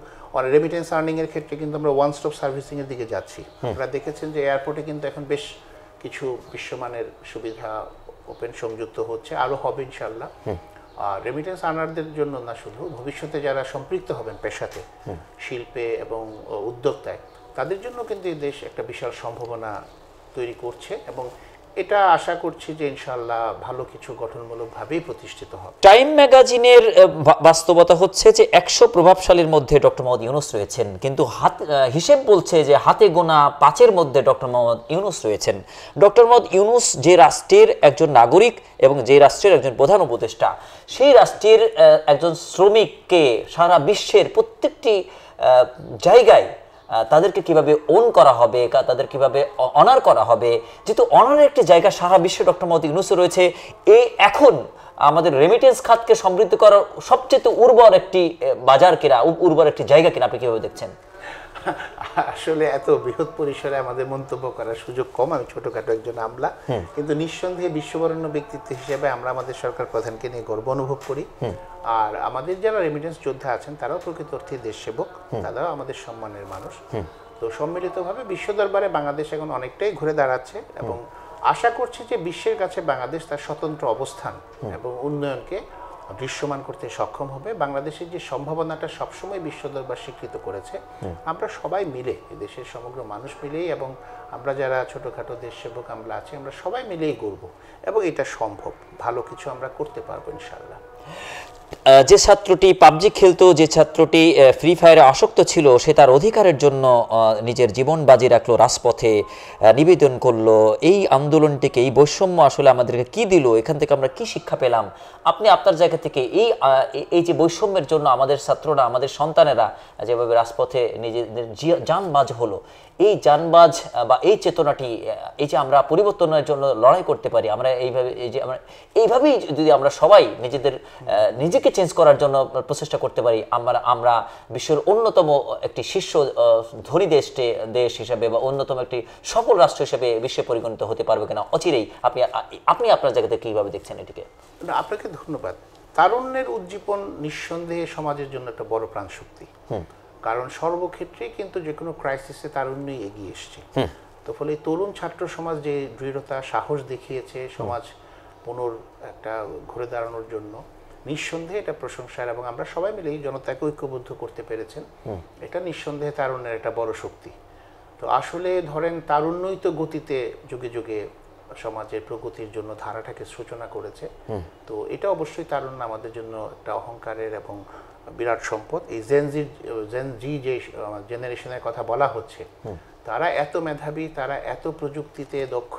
রেমিটেন্স আর্নিং এর ক্ষেত্রে কিন্তু আমরা ওয়ান স্টপ সার্ভিসিং এর দিকে যাচ্ছি। আপনারা দেখেছেন যে এয়ারপোর্টে কিন্তু এখন বেশ কিছু বিশ্বমানের সুবিধা ওপেন সংযুক্ত হচ্ছে, আরো হবে ইনশাআল্লাহ। আর রেমিটেন্স আর্নারদের জন্য না, শুধু ভবিষ্যতে যারা সম্পৃক্ত হবেন পেশাতে, শিল্পে এবং উদ্যোক্তায়, তাদের জন্য কিন্তু এই দেশ একটা বিশাল সম্ভাবনা তৈরি করছে, এবং এটা আশা করছি যে ইনশাআল্লাহ ভালো কিছু গঠনমূলকভাবেই প্রতিষ্ঠিত হবে। টাইম ম্যাগাজিনের বাস্তবতা হচ্ছে যে 100 প্রভাবশালীর মধ্যে ডক্টর মোহাম্মদ ইউনূস রয়েছেন, কিন্তু হিসেব বলছে যে হাতে গোনা 5-এর মধ্যে ডক্টর মোহাম্মদ ইউনূস রয়েছেন। ডক্টর মোহাম্মদ ইউনূস যে রাষ্ট্রের একজন নাগরিক এবং যে রাষ্ট্রের একজন প্রধান উপদেষ্টা, সেই রাষ্ট্রের একজন শ্রমিককে সারা বিশ্বের প্রত্যেকটি জায়গায় তাদেরকে কিভাবে ওন করা হবে, তাদের কিভাবে অনার করা হবে, যেহেতু অনারের একটি জায়গা সারা বিশ্বে ডক্টর মোহাম্মদ ইউনূসের রয়েছে। এখন আমাদের রেমিটেন্স খাতকে সমৃদ্ধ করার সবচেয়ে উর্বর একটি বাজার কিনা, উর্বর একটি জায়গা কিনা, আপনি কিভাবে দেখছেন? আসলে এত বৃহৎ পরিসরে আমাদের মন্তব্য করার সুযোগ কম, আমি ছোটখাটো একজন আমলা, কিন্তু নিঃসন্দেহে বিশ্ববরেণ্য ব্যক্তিত্ব হিসেবে আমরা আমাদের সরকার প্রধানকে নিয়ে গর্ব অনুভব করি। আর আমাদের যারা রেমিটেন্স যোদ্ধা আছেন তারাও প্রকৃত অর্থে দেশ সেবক, তারাও আমাদের সম্মানের মানুষ। তো সম্মিলিতভাবে বিশ্ব দরবারে বাংলাদেশ এখন অনেকটাই ঘুরে দাঁড়াচ্ছে, এবং আশা করছি যে বিশ্বের কাছে বাংলাদেশ তার স্বতন্ত্র অবস্থান এবং উন্নয়নকে দৃশ্যমান করতে সক্ষম হবে। বাংলাদেশের যে সম্ভাবনাটা সবসময় বিশ্ব দরবার স্বীকৃত করেছে, আমরা সবাই মিলে, দেশের সমগ্র মানুষ মিলেই, এবং আমরা যারা ছোটোখাটো দেশ সেবক আমরা আছি, আমরা সবাই মিলেই গড়ব, এবং এটা সম্ভব, ভালো কিছু আমরা করতে পারবো ইনশাআল্লাহ। যে ছাত্রটি পাবজি খেলতো, যে ছাত্রটি ফ্রি ফায়ারে আসক্ত ছিল, সে তার অধিকারের জন্য নিজের জীবন বাজি রাখলো, রাজপথে নিবেদন করলো। এই আন্দোলনটিকে, এই বৈষম্য আসলে আমাদেরকে কি দিল, এখান থেকে আমরা কি শিক্ষা পেলাম? আপনি আপনার জায়গা থেকে এই যে বৈষম্যের জন্য আমাদের ছাত্ররা, আমাদের সন্তানেরা যেভাবে রাজপথে নিজেদের জানবাজ হলো, এই জানবাজ বা এই চেতনাটি, এই যে আমরা পরিবর্তনের জন্য লড়াই করতে পারি, আমরা এইভাবেই যদি আমরা সবাই নিজেকে চেঞ্জ করার জন্য প্রচেষ্টা করতে পারি, আমরা বিশ্বের অন্যতম একটি শীর্ষ ধনী দেশ হিসেবে বা অন্যতম একটি সফল রাষ্ট্র হিসেবে বিশ্বে পরিগণিত হতে পারবে কিনা অচিরেই। আপনি আপনার জায়গাতে কিভাবে দেখছেন এটিকে? আপনাকে ধন্যবাদ। তারুণ্যের উজ্জীবন নিঃসন্দেহে সমাজের জন্য একটা বড় প্রাণ শক্তি, কারণ সর্বক্ষেত্রে কিন্তু যে কোনো ক্রাইসিসে তারুণ্যই এগিয়ে এসছে। তো ফলে তরুণ ছাত্র সমাজ যে দৃঢ়তা, সাহস দেখিয়েছে সমাজ একটা ঘুরে দাঁড়ানোর জন্য, নিঃসন্দেহে এটা প্রশংসার, এবং আমরা সবাই মিলে এই জনতাকে ঐক্যবদ্ধ করতে পেরেছেন, এটা নিঃসন্দেহে তারুণ্যের একটা বড় শক্তি। তো আসলে ধরেন তারুণ্যই তো গতিতে যুগে যুগে সমাজের প্রগতির জন্য ধারাটাকে সূচনা করেছে। তো এটা অবশ্যই তারুণ্য আমাদের জন্য একটা অহংকারের এবং বিরাট সম্পদ। এই জেন জি যে জেনারেশনের কথা বলা হচ্ছে, তারা এত মেধাবী, তারা এত প্রযুক্তিতে দক্ষ,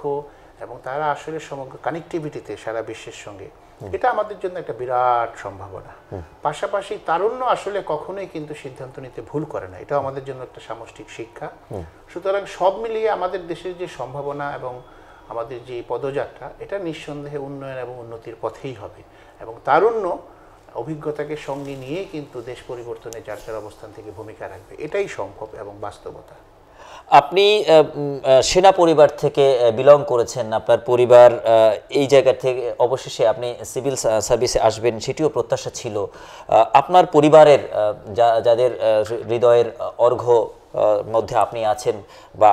এবং তারা আসলে সমগ্র কানেক্টিভিটিতে সারা বিশ্বের সঙ্গে, এটা আমাদের জন্য একটা বিরাট সম্ভাবনা। পাশাপাশি তারুণ্য আসলে কখনোই কিন্তু সিদ্ধান্ত নিতে ভুল করে না, এটা আমাদের জন্য একটা সামষ্টিক শিক্ষা। সুতরাং সব মিলিয়ে আমাদের দেশের যে সম্ভাবনা এবং আমাদের যে পদযাত্রা, এটা নিঃসন্দেহে উন্নয়ন এবং উন্নতির পথেই হবে। এবং তারুণ্য অভিজ্ঞতাকে সঙ্গে নিয়েই কিন্তু দেশ পরিবর্তনে যার যার অবস্থান থেকে ভূমিকা রাখবে, এটাই সম্ভব এবং বাস্তবতা। আপনি সেনা পরিবার থেকে বিলং করেছেন, আপনার পরিবার এই জায়গা থেকে অবশেষে আপনি সিভিল সার্ভিসে আসবেন সেটিও প্রত্যাশা ছিল। আপনার পরিবারের যাদের হৃদয়ের অর্ঘ্য মধ্যে আপনি আছেন, বা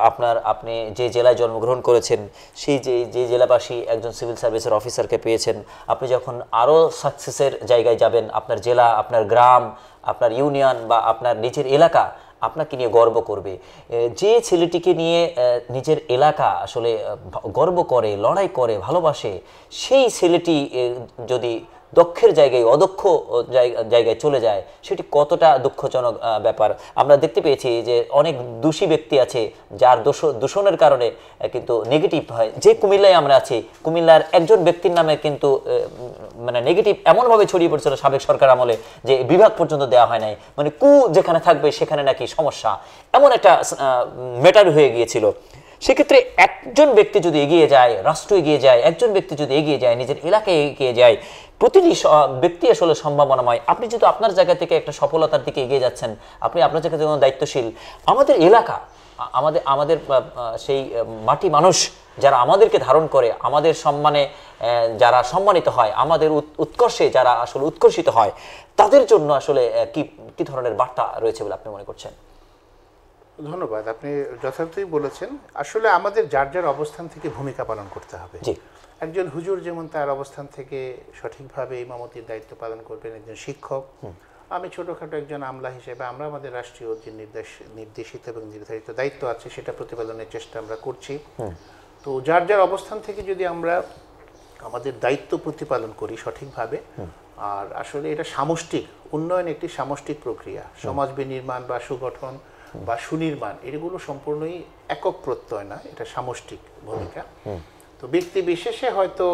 আপনি যে জেলায় জন্মগ্রহণ করেছেন সেই যে জেলাবাসী একজন সিভিল সার্ভিসের অফিসারকে পেয়েছেন, আপনি যখন আরও সাকসেসের জায়গায় যাবেন, আপনার জেলা, আপনার গ্রাম, আপনার ইউনিয়ন বা আপনার নিজের এলাকা আপনাকে নিয়ে গর্ব করবে। যে ছেলেটিকে নিয়ে নিজের এলাকা আসলে গর্ব করে, লড়াই করে, ভালোবাসে, সেই ছেলেটি যদি দক্ষের জায়গায় অদক্ষ জায়গায় চলে যায়, সেটি কতটা দুঃখজনক ব্যাপার। আমরা দেখতে পেয়েছি যে অনেক দোষী ব্যক্তি আছে যার দূষণের কারণে কিন্তু নেগেটিভ হয়। যে কুমিল্লায় আমরা আছি, কুমিল্লার একজন ব্যক্তির নামে কিন্তু মানে নেগেটিভ এমনভাবে ছড়িয়ে পড়ছিল সাবেক সরকার আমলে যে বিভাগ পর্যন্ত দেওয়া হয় নাই, মানে যেখানে থাকবে সেখানে নাকি সমস্যা, এমন একটা ম্যাটার হয়ে গিয়েছিল। সেক্ষেত্রে একজন ব্যক্তি যদি এগিয়ে যায়, রাষ্ট্র এগিয়ে যায়, একজন ব্যক্তি যদি এগিয়ে যায়, নিজের এলাকায় এগিয়ে যায়, প্রতিটি ব্যক্তি আসলে সম্ভাবনাময়। আপনি যেহেতু আপনার জায়গা থেকে একটা সফলতার দিকে এগিয়ে যাচ্ছেন, আপনি আপনার জায়গা থেকে দায়িত্বশীল, আমাদের এলাকা, আমাদের সেই মাটি মানুষ যারা আমাদেরকে ধারণ করে, আমাদের সম্মানে যারা সম্মানিত হয়, আমাদের উৎকর্ষে যারা আসলে উৎকর্ষিত হয়, তাদের জন্য আসলে কি ধরনের বার্তা রয়েছে বলে আপনি মনে করছেন? ধন্যবাদ, আপনি যথার্থই বলেছেন। আসলে আমাদের যার যার অবস্থান থেকে ভূমিকা পালন করতে হবে। একজন হুজুর যেমন তার অবস্থান থেকে সঠিকভাবে ইমামতির দায়িত্ব পালন করবেন, একজন শিক্ষক, আমি ছোটোখাটো একজন আমলা হিসেবে আমরা আমাদের রাষ্ট্রীয় যে নির্দেশিত এবং নির্ধারিত দায়িত্ব আছে সেটা প্রতিপালনের চেষ্টা আমরা করছি। তো যার যার অবস্থান থেকে যদি আমরা আমাদের দায়িত্ব প্রতিপালন করি সঠিকভাবে, আর আসলে এটা সামষ্টিক উন্নয়ন, একটি সামষ্টিক প্রক্রিয়া। সমাজ বিনির্মাণ বা সুগঠন বা সুনির্মাণ, এগুলো সম্পূর্ণই একক প্রত্যয় না, এটা সামষ্টিক ভূমিকা। তো ব্যক্তি বিশেষে হয়তো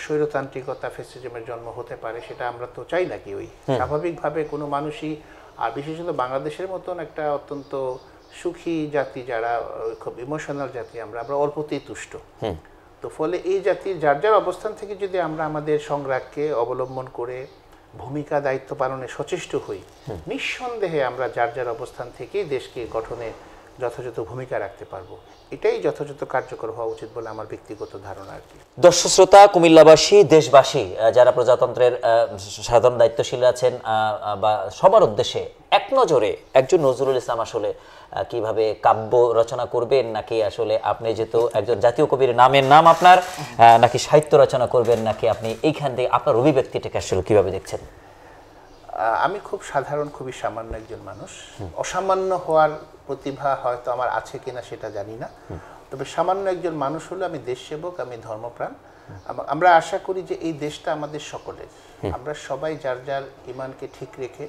স্বৈরতান্ত্রিকতা, ফ্যাসিজমের জন্ম হতে পারে, সেটা আমরা তো চাই না কেউই। স্বাভাবিকভাবে কোনো মানুষই, আর বিশেষত বাংলাদেশের মতন একটা অত্যন্ত সুখী জাতি, যারা খুব ইমোশনাল জাতি, আমরা অল্পতেই তুষ্ট। তো ফলে এই জাতির যার যার অবস্থান থেকে যদি আমরা আমাদের সংগ্রামকে অবলম্বন করে ভূমিকা দায়িত্ব পালনে সচেষ্ট হই, নিঃসন্দেহে আমরা যার যার অবস্থান থেকে দেশকে গঠনে যথাযথ ভূমিকা রাখতে পারবো। এটাই যথাযথ কার্যকর হওয়া উচিত বলে আমার ব্যক্তিগত ধারণা আর কি। দর্শক শ্রোতা, কুমিল্লাবাসী, দেশবাসী যারা প্রজাতন্ত্রের সাধারণ দায়িত্বশীল আছেন, বা সবার উদ্দেশ্যে এক নজরে একজন নজরুল ইসলাম আসলে কিভাবে কাব্য রচনা করবেন, নাকি আসলে আপনি যেহেতু একজন জাতীয় কবির নাম আপনার, নাকি সাহিত্য রচনা করবেন, নাকি আপনি এইখান থেকে আপনার অভিব্যক্তিটাকে আসলে কিভাবে দেখছেন? আমি খুব সাধারণ, খুবই সামান্য একজন মানুষ। অসামান্য হওয়ার প্রতিভা হয়তো আমার আছে কিনা সেটা জানি না, তবে সামান্য একজন মানুষ হলে আমি দেশসেবক, আমি ধর্মপ্রাণ। আমরা আশা করি যে এই দেশটা আমাদের সকলের, আমরা সবাই যার যার ইমানকে ঠিক রেখে,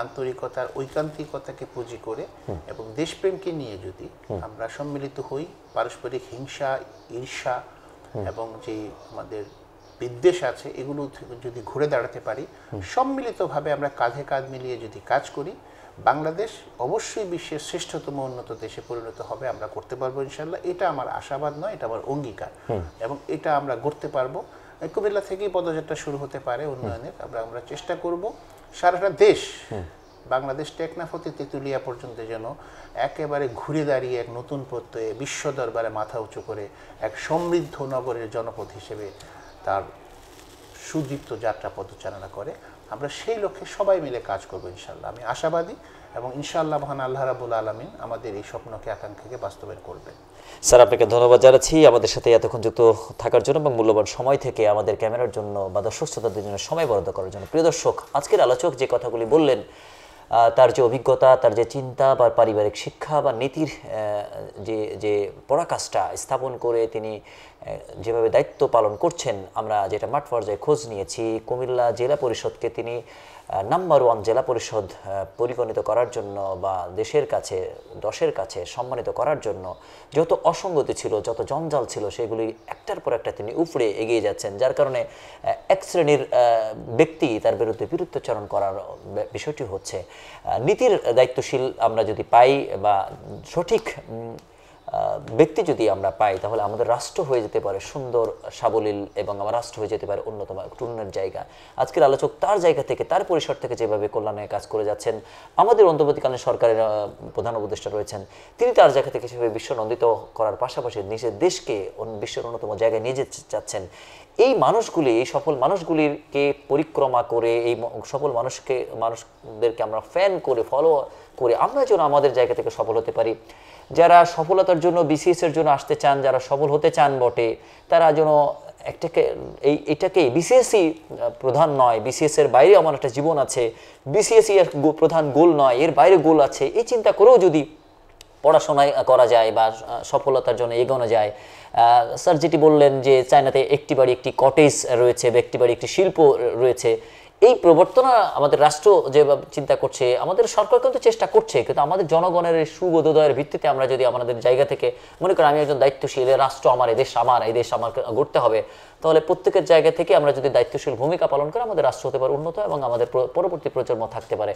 আন্তরিকতার ঐকান্তিকতাকে পুঁজি করে এবং দেশপ্রেমকে নিয়ে যদি আমরা সম্মিলিত হই, পারস্পরিক হিংসা, ঈর্ষা এবং যে আমাদের বিদ্বেষ আছে, এগুলো যদি ঘুরে দাঁড়াতে পারি, সম্মিলিতভাবে আমরা কাঁধে কাঁধ মিলিয়ে যদি কাজ করি, বাংলাদেশ অবশ্যই বিশ্বের শ্রেষ্ঠতম উন্নত দেশে পরিণত হবে। আমরা করতে পারবো ইনশাল্লাহ, এটা আমার আশাবাদ নয়, এটা আমার অঙ্গীকার, এবং এটা আমরা করতে পারবো। কুমিল্লা থেকেই পদযাত্রা শুরু হতে পারে উন্নয়নের। আমরা চেষ্টা করব সারাটা দেশ, বাংলাদেশ টেকনাফ হতে তেঁতুলিয়া পর্যন্ত যেন একেবারে ঘুরে দাঁড়িয়ে এক নতুন প্রত্যয়ে বিশ্ব দরবারে মাথা উঁচু করে এক সমৃদ্ধ নগরের জনপদ হিসেবে তার সুদীপ্ত যাত্রা পদচারণা করে। আমরা সেই লক্ষ্যে সবাই মিলে কাজ করবো ইনশাল্লাহ, আমি আশাবাদী, এবং ইনশাআল্লাহ মহান আল্লাহ রাব্বুল আলামিন আমাদের এই স্বপ্নকে, আকাঙ্ক্ষাকে বাস্তবায়ন করবেন। স্যার, আপনাকে ধন্যবাদ জানাচ্ছি আমাদের সাথে এতক্ষণ যুক্ত থাকার জন্য এবং মূল্যবান সময় থেকে আমাদের ক্যামেরার জন্য বা দর্শক শ্রোতাদের জন্য সময় বরাদ্দ করার জন্য। প্রিয় দর্শক, আজকের আলোচক যে কথাগুলি বললেন, তার যে অভিজ্ঞতা, তার যে চিন্তা বা পারিবারিক শিক্ষা বা নীতির যে যে পরাকাষ্ঠা স্থাপন করে তিনি যেভাবে দায়িত্ব পালন করছেন, আমরা যেটা মাঠ পর্যায়ে খোঁজ নিয়েছি, কুমিল্লা জেলা পরিষদকে তিনি নাম্বার 1 জেলা পরিষদ পরিগণিত করার জন্য বা দেশের কাছে 10-এর কাছে সম্মানিত করার জন্য যত অসঙ্গতি ছিল, যত জঞ্জাল ছিল, সেগুলি একটার পর একটা তিনি উপড়ে এগিয়ে যাচ্ছেন, যার কারণে এক শ্রেণীর ব্যক্তি তার বিরুদ্ধে বিরুদ্ধচারণ করার বিষয়টি হচ্ছে। নীতির দায়িত্বশীল আমরা যদি পাই বা সঠিক ব্যক্তি যদি আমরা পাই, তাহলে আমাদের রাষ্ট্র হয়ে যেতে পারে সুন্দর, সাবলীল, এবং আমার রাষ্ট্র হয়ে যেতে পারে অন্যতম উন্নয়নের জায়গা। আজকের আলোচক তার জায়গা থেকে, তার পরিসর থেকে যেভাবে কল্যাণে কাজ করে যাচ্ছেন, আমাদের অন্তর্বর্তীকালীন সরকারের প্রধান উপদেষ্টা রয়েছেন, তিনি তার জায়গা থেকে সেভাবে বিশ্ব নন্দিত করার পাশাপাশি নিজের দেশকে বিশ্বের অন্যতম জায়গায় নিয়ে যেতে চাচ্ছেন। এই মানুষগুলি, এই সফল মানুষগুলিকে পরিক্রমা করে, এই সফল মানুষদেরকে আমরা ফ্যান করে, ফলো করে আমরা যেন আমাদের জায়গা থেকে সফল হতে পারি। যারা সফলতার জন্য বিসিএস এর জন্য আসতে চান, যারা সফল হতে চান বটে, তারা যেন এটাকে বিসিএসই প্রধান নয়, বিসিএস এর বাইরে আমার একটা জীবন আছে, বিসিএসই এর প্রধান গোল নয়, এর বাইরে গোল আছে, এই চিন্তা করেও যদি পড়াশোনায় করা যায় বা সফলতার জন্য এগোনো যায়। স্যার যেটি বললেন যে চায়নাতে একটি বাড়ি একটি কটেজ রয়েছে বা একটি বাড়ি একটি শিল্প রয়েছে, এই প্রবর্তনা আমাদের রাষ্ট্র যেভাবে চিন্তা করছে, আমাদের সরকার কিন্তু চেষ্টা করছে, কিন্তু আমাদের জনগণের সুবোধোদয়ের ভিত্তিতে আমরা যদি আমাদের জায়গা থেকে মনে করি আমি একজন দায়িত্বশীল, রাষ্ট্র আমার, এই দেশ আমার গড়তে হবে, তাহলে প্রত্যেকের জায়গা থেকে আমরা যদি দায়িত্বশীল ভূমিকা পালন করি, আমাদের রাষ্ট্র হতে পারে উন্নত এবং আমাদের পরবর্তী প্রজন্ম থাকতে পারে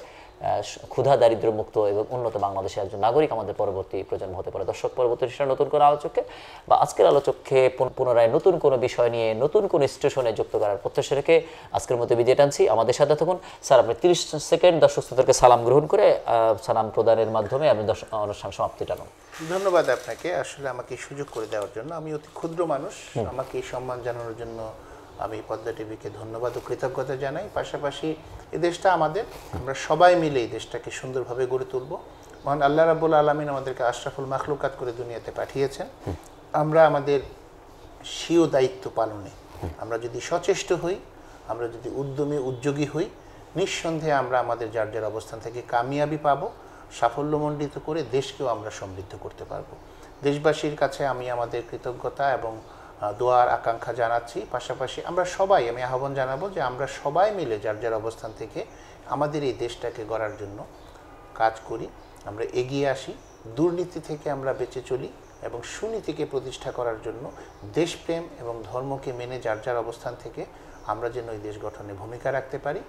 ক্ষুধা দারিদ্র্য মুক্ত এবং উন্নত বাংলাদেশের একজন নাগরিক আমাদের পরবর্তী প্রজন্ম হতে পারে। দর্শক, পরবর্তী নতুন কোনো আলোচককে বা আজকের আলোচককে পুনরায় নতুন কোনো বিষয় নিয়ে নতুন কোনো স্টেশনে যুক্ত করার প্রত্যাশা রেখে আজকের মতো বিদায় টানছি। আমাদের সাথে থাকুন। স্যার, আপনি 30 সেকেন্ড দর্শক শ্রোতাদেরকে সালাম গ্রহণ করে সালাম প্রদানের মাধ্যমে আপনি অনুষ্ঠান সমাপ্তি টানুন। ধন্যবাদ আপনাকে আসলে আমাকে সুযোগ করে দেওয়ার জন্য। আমি অতি ক্ষুদ্র মানুষ, আমাকে এই সম্মান জানানোর জন্য আমি পদ্মা টিভিকে ধন্যবাদ ও কৃতজ্ঞতা জানাই। পাশাপাশি এই দেশটা আমাদের, আমরা সবাই মিলে এই দেশটাকে সুন্দরভাবে গড়ে তুলব। মহান আল্লাহ রাব্বুল আলামিন আমাদেরকে আশরাফুল মাখলুকাত করে দুনিয়াতে পাঠিয়েছেন। আমরা আমাদের স্বীয় দায়িত্ব পালনে আমরা যদি সচেষ্ট হই, আমরা যদি উদ্যমী উদ্যোগী হই, নিঃসন্দেহে আমরা আমাদের যার যার অবস্থান থেকে কামিয়াবি পাবো, সাফল্যমণ্ডিত করে দেশকেও আমরা সমৃদ্ধ করতে পারবো। দেশবাসীর কাছে আমি আমাদের কৃতজ্ঞতা এবং দোয়ার আকাঙ্ক্ষা জানাচ্ছি। পাশাপাশি আমরা সবাই, আমি আহ্বান জানাবো যে আমরা সবাই মিলে যার যার অবস্থান থেকে আমাদের এই দেশটাকে গড়ার জন্য কাজ করি, আমরা এগিয়ে আসি, দুর্নীতি থেকে আমরা বেঁচে চলি এবং সুনীতিকে প্রতিষ্ঠা করার জন্য দেশপ্রেম এবং ধর্মকে মেনে যার যার অবস্থান থেকে আমরা যেন এই দেশ গঠনে ভূমিকা রাখতে পারি।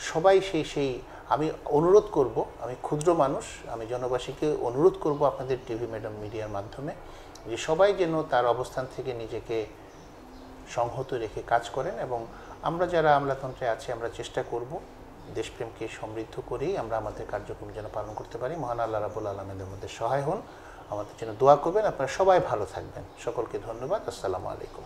সবাই সেই আমি অনুরোধ করব, আমি ক্ষুদ্র মানুষ, আমি জনবাসীকে অনুরোধ করব আপনাদের টিভি ম্যাডাম মিডিয়ার মাধ্যমে যে সবাই যেন তার অবস্থান থেকে নিজেকে সংহত রেখে কাজ করেন এবং আমরা যারা আমলাতন্ত্রে আছি আমরা চেষ্টা করব দেশপ্রেমকে সমৃদ্ধ করেই আমরা আমাদের কার্যক্রম যেন পালন করতে পারি। মহান আল্লাহ রাব্বুল আলামিনের মধ্যে সহায় হন, আমাদের জন্য দোয়া করবেন। আপনারা সবাই ভালো থাকবেন। সকলকে ধন্যবাদ। আসসালামু আলাইকুম।